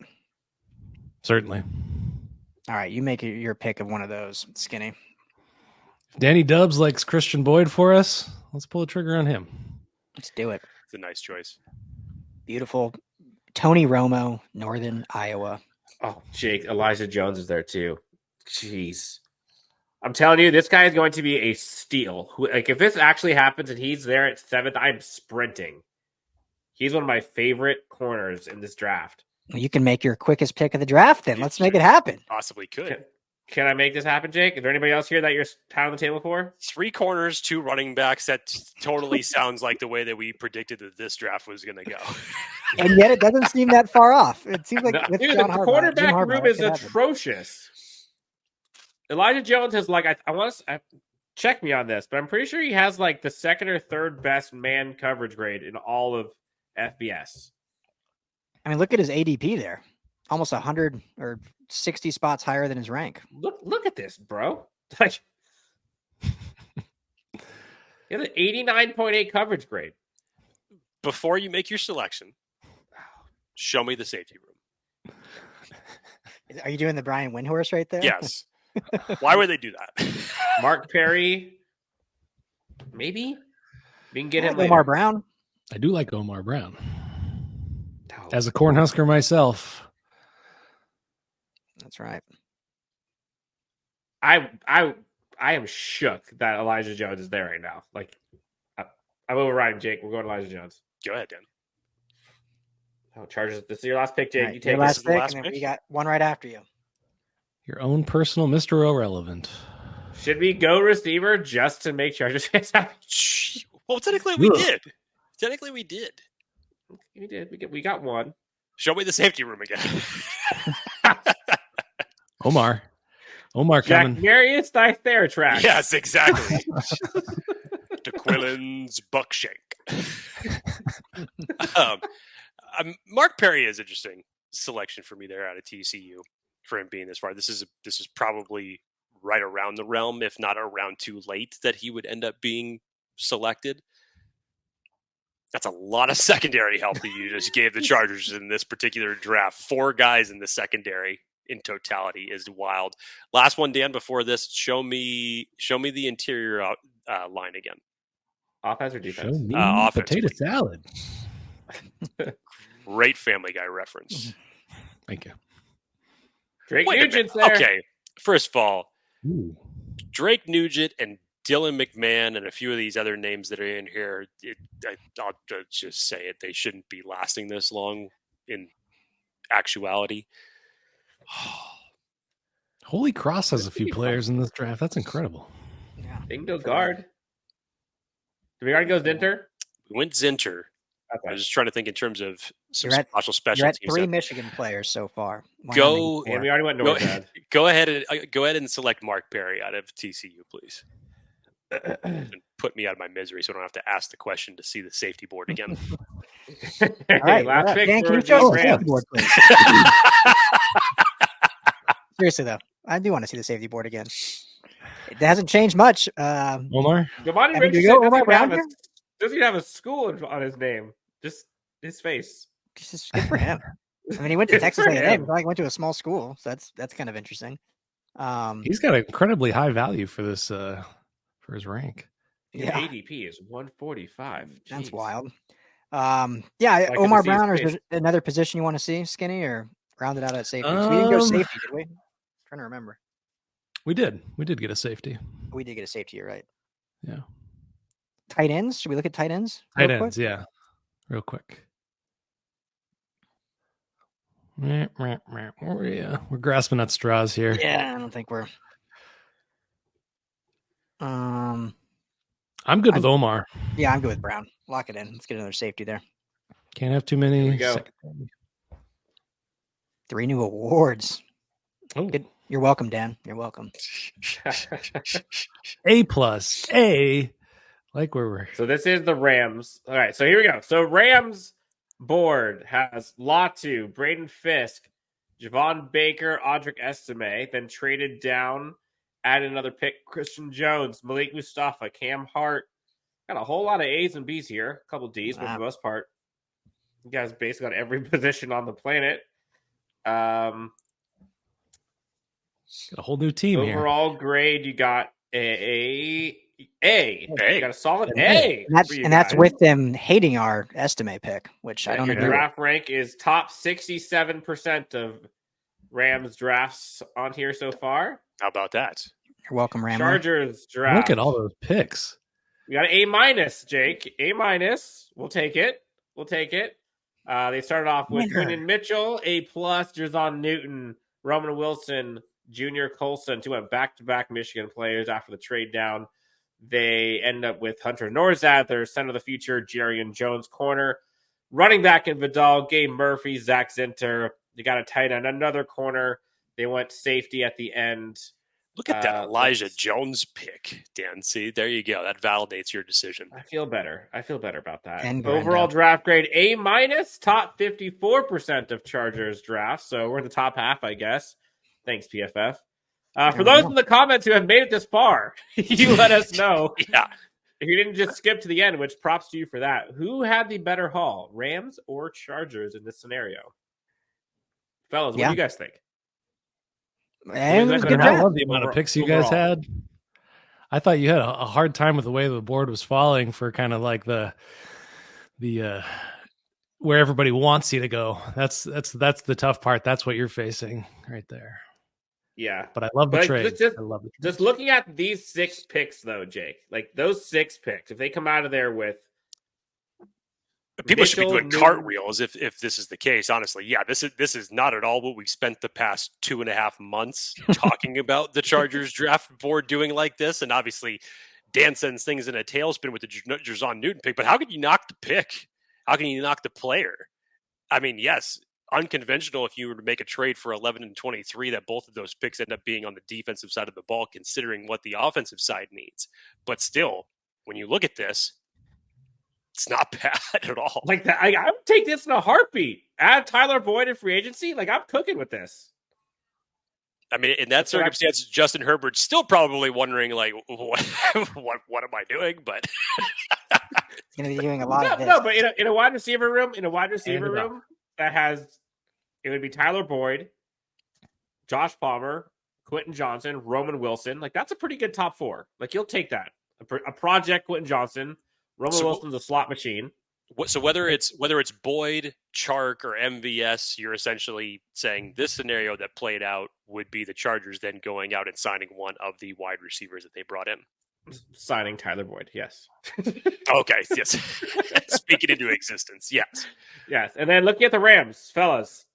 Certainly. All right, you make your pick of one of those, Skinny. If Danny Dubs likes Christian Boyd for us, let's pull the trigger on him. Let's do it. It's a nice choice. Beautiful. Tony Romo, Northern Iowa. Oh, Jake, Elijah Jones is there too. Jeez. I'm telling you, this guy is going to be a steal. Like, if this actually happens and he's there at 7th, I'm sprinting. He's one of my favorite corners in this draft. Well, you can make your quickest pick of the draft then. Let's make it happen. Possibly could. Can I make this happen, Jake? Is there anybody else here that you're pounding the table for? 3 corners, 2 running backs. That totally sounds like the way that we predicted that this draft was going to go. And yet it doesn't seem that far off. It seems like with Dude, John the Harbaugh, quarterback Harbaugh, room it is could happen. atrocious. Elijah Jones has I want to check me on this, but I'm pretty sure he has like the 2nd or 3rd best man coverage grade in all of FBS. I mean, look at his ADP there. Almost 100 or 60 spots higher than his rank. Look at this, bro. Like, he has an 89.8 coverage grade. Before you make your selection, show me the safety room. Are you doing the Brian Windhorse right there? Yes. Why would they do that? Mark Perry, maybe we can get him. Omar Brown. I do like Omar Brown. Oh. As a Cornhusker myself. That's right. I am shook that Elijah Jones is there right now. Like, I'm overriding Jake. We're going Elijah Jones. Go ahead, Dan. Oh, Chargers. This is your last pick, Jake. Right, you take your this. last pick, and then we got one right after you. Your own personal Mr. Irrelevant. Should we go receiver just to make Chargers fans happy? Well, technically we did. Technically we did. We did. We got one. Show me the safety room again. Omar Jack coming. Marius Theratrax. Yes, exactly. DeQuillen's Buckshank. Mark Perry is interesting selection for me there out of TCU for him being this far. This is probably right around the realm, if not around too late, that he would end up being selected. That's a lot of secondary help that you just gave the Chargers in this particular draft. 4 guys in the secondary in totality is wild. Last one, Dan, before this, show me the interior line again. Offense or defense? Show me Offense, potato please. salad. Great Family Guy reference. Thank you. Drake Wait a Nugent's minute. there. Okay, first of all, Ooh. Drake Nugent and Dylan McMahon and a few of these other names that are in here, I'll just say it, they shouldn't be lasting this long in actuality. Holy Cross has a few players in this draft. That's incredible. Yeah. Bingo guard. Do we already go Zinter? We went Zinter. I Okay. was just trying to think in terms of some You're at special You're at teams. 3 Michigan players so far. Why not Go- make it And we 4? already went Northside. Go ahead and select Mark Perry out of TCU, please. And put me out of my misery so I don't have to ask the question to see the safety board again. All right, last pick Dan, can for you show us the the Rams. safety board, please? Seriously though, I do want to see the safety board again. It hasn't changed much. Omar? Giovanni I mean, do Richardson you go doesn't Omar even have Brown a- here? doesn't even have a school on his name. Just his face. Just good for him. I mean, he went to Good Texas for A&M. him. He went to a small school, so that's kind of interesting. He's got an incredibly high value for this for his rank. His Yeah. ADP is 145. That's Jeez. wild. Like to Omar see his Brown, or is face. there another position you want to see, Skinny, or round it out at safety? 'Cause we didn't go safety, did we? Trying to remember. We did get a safety. We did get a safety, you're right. Yeah. Tight ends? Should we look at tight ends? Tight real ends, quick? yeah. Real quick. We're grasping at straws here. Yeah, I don't think we're. I'm good with Omar. Yeah, I'm good with Brown. Lock it in. Let's get another safety there. Can't have too many. Here we go. 3 new awards. Oh, Good. You're welcome, Dan. You're welcome. A+, A. Like where we're. So this is the Rams. All right, so here we go. So Rams board has Latu, Braden Fisk, Javon Baker, Audric Estime, then traded down, added another pick, Christian Jones, Malik Mustafa, Cam Hart, Got a whole lot of A's and B's here. A couple D's, but for the most part, you guys basically got every position on the planet. Got a whole new team here. Overall grade, you got A. You got a solid A. And that's with them hating our estimate pick, which I don't your agree with. draft rank is top 67% of Rams drafts on here so far. How about that? You're welcome, Ramler. Chargers draft. Look at all those picks. We got an A-, Jake. A-. We'll take it. They started off with Quentin Mitchell, A+, Jerzon Newton, Roman Wilson, Junior Colson, two went back-to-back Michigan players after the trade down. They end up with Hunter Norzad, their center of the future, Jerrion Jones corner, running back in Vidal, Gabe Murphy, Zach Zinter. They got a tight end, another corner. They went safety at the end. Look at that Elijah Jones pick, Dan. See, there you go. That validates your decision. I feel better about that. And overall draft grade A-, top 54% of Chargers drafts. So we're in the top half, I guess. Thanks, PFF. For those in the comments who have made it this far, you let us know. Yeah. If you didn't just skip to the end, which props to you for that. Who had the better haul, Rams or Chargers in this scenario? Fellas, what do you guys think? It was a good I draft. love the amount of picks you guys had. I thought you had a hard time with the way the board was falling for kind of like the where everybody wants you to go. That's the tough part. That's what you're facing right there. Yeah. But I love the trade. I love the trade. Just looking at these 6 picks, though, Jake, like those 6 picks, if they come out of there with people should be doing cartwheels if this is the case. Honestly, yeah, this is not at all what we spent the past 2.5 months talking about the Chargers draft board doing like this. And obviously, Dan sends things in a tailspin with the Jerzon Newton pick. But how can you knock the pick? How can you knock the player? I mean, yes, unconventional if you were to make a trade for 11 and 23 that both of those picks end up being on the defensive side of the ball, considering what the offensive side needs. But still, when you look at this, it's not bad at all. Like that, I would take this in a heartbeat. Add Tyler Boyd in free agency. Like, I'm cooking with this. I mean, in that circumstance, Justin Herbert's still probably wondering, like, what am I doing? But he's going to be doing a lot of this. No, but in a wide receiver room, that has, it would be Tyler Boyd, Josh Palmer, Quentin Johnston, Roman Wilson. Like, that's a pretty good top 4. Like, you'll take that. A project Quentin Johnston. Roman Wilson's a slot machine. So whether it's Boyd, Chark, or MVS, you're essentially saying this scenario that played out would be the Chargers then going out and signing one of the wide receivers that they brought in. Signing Tyler Boyd, yes. Okay, yes. Speaking into existence, yes. Yes, and then looking at the Rams, fellas.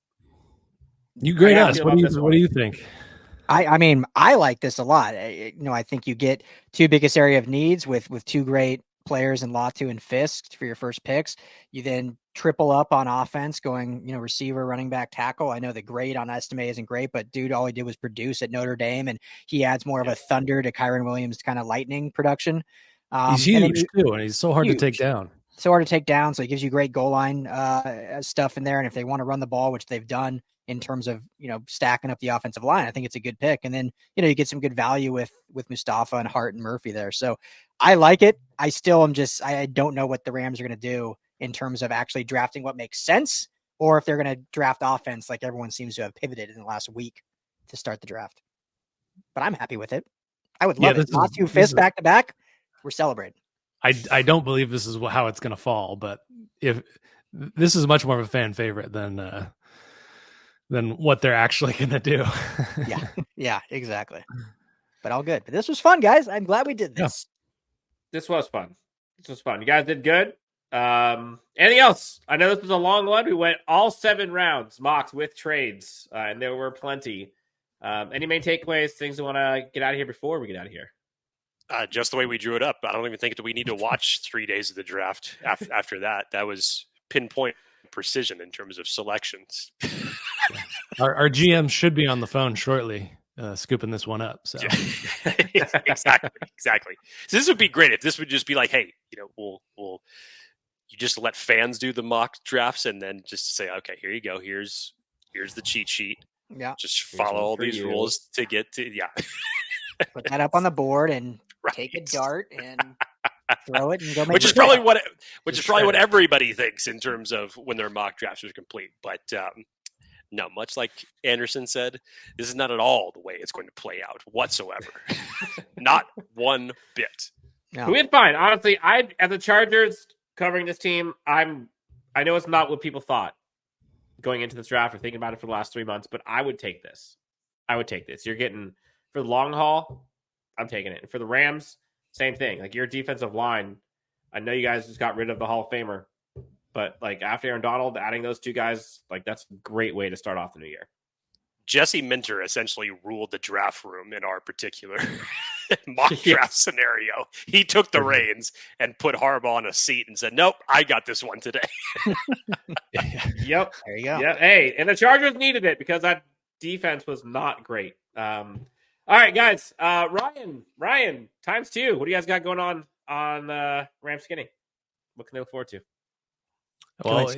You grade us. What do you think? I mean, I like this a lot. I think you get 2 biggest area of needs with 2 great players in Latu and Fisk for your first picks. You then triple up on offense going, receiver, running back, tackle. I know the grade on estimate isn't great, but dude, all he did was produce at Notre Dame, and he adds more of a thunder to Kyron Williams kind of lightning production. He's huge too, and he's so hard to take down. So he gives you great goal line stuff in there. And if they want to run the ball, which they've done in terms of, stacking up the offensive line, I think it's a good pick. And then, you get some good value with Mustafa and Hart and Murphy there. So I like it. I still am I don't know what the Rams are going to do in terms of actually drafting what makes sense, or if they're going to draft offense like everyone seems to have pivoted in the last week to start the draft. But I'm happy with it. I would love it. Not 2 fists back to back. We're celebrating. I don't believe this is how it's going to fall, but if this is much more of a fan favorite than what they're actually going to do. Yeah, exactly. But all good. But this was fun, guys. I'm glad we did this. Yeah. This was fun. You guys did good. Anything else? I know this was a long one. We went all 7 rounds, mocks with trades, and there were plenty. Any main takeaways, things you want to get out of here before we get out of here? Just the way we drew it up. I don't even think that we need to watch 3 days of the draft after that. That was pinpoint precision in terms of selections. Our GM should be on the phone shortly, scooping this one up. So exactly. So this would be great if this would just be like, hey, we'll you just let fans do the mock drafts and then just say, okay, here you go. Here's the cheat sheet. Yeah. Just follow all these rules to get to Put that up on the board and take a dart and throw it and go make which it is probably play. what everybody thinks in terms of when their mock drafts are complete. But no, much like Anderson said, this is not at all the way it's going to play out whatsoever. Not one bit. No. We had fine. Honestly, as the Chargers covering this team, I know it's not what people thought going into this draft or thinking about it for the last 3 months, but I would take this. You're getting, for the long haul, I'm taking it. And for the Rams, same thing. Like, your defensive line, I know you guys just got rid of the Hall of Famer, but like after Aaron Donald, adding those two guys, like that's a great way to start off the new year. Jesse Minter essentially ruled the draft room in our particular mock draft scenario. He took the reins and put Harbaugh on a seat and said, nope, I got this one today. Yep. There you go. Yep. Hey, and the Chargers needed it because that defense was not great. All right, guys. Ryan, times 2. What do you guys got going on Ram Skinny? What can they look forward to? Well,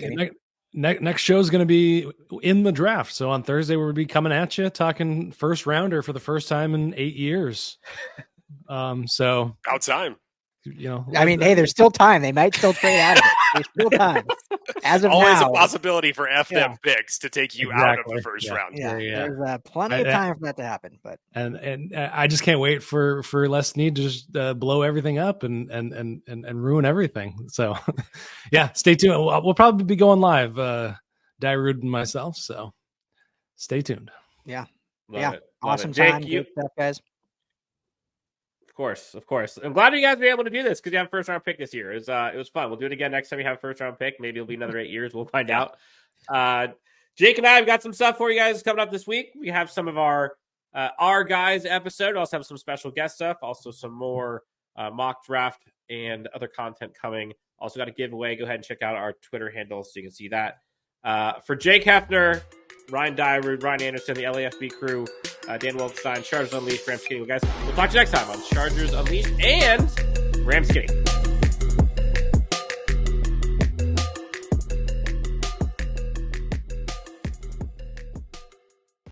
next show is going to be in the draft. So on Thursday, we'll be coming at you talking first rounder for the first time in 8 years. So about time. I mean, hey, there's still time. They might still trade out of it. There's still time. As of always now, a possibility for them picks to take you out of the first round. Yeah, there's plenty of time for that to happen. But and I just can't wait for Les Snead to just blow everything up and ruin everything. So yeah, stay tuned. We'll probably be going live, Dairud and myself. So stay tuned. Yeah, Love it. Awesome Jake, time, good stuff, guys. Of course. I'm glad you guys were able to do this because you have a first round pick this year. It was fun. We'll do it again next time we have a first round pick. Maybe it'll be another 8 years. We'll find out. Jake and I have got some stuff for you guys coming up this week. We have some of our guys episode. We also have some special guest stuff. Also some more mock draft and other content coming. Also got a giveaway. Go ahead and check out our Twitter handle so you can see that. For Jake Hefner, Ryan Dairud, Ryan Anderson, the LAFB crew, Dan Wolkenstein, Chargers Unleashed, Ram Skinny. Guys, we'll talk to you next time on Chargers Unleashed and Ram Skinny.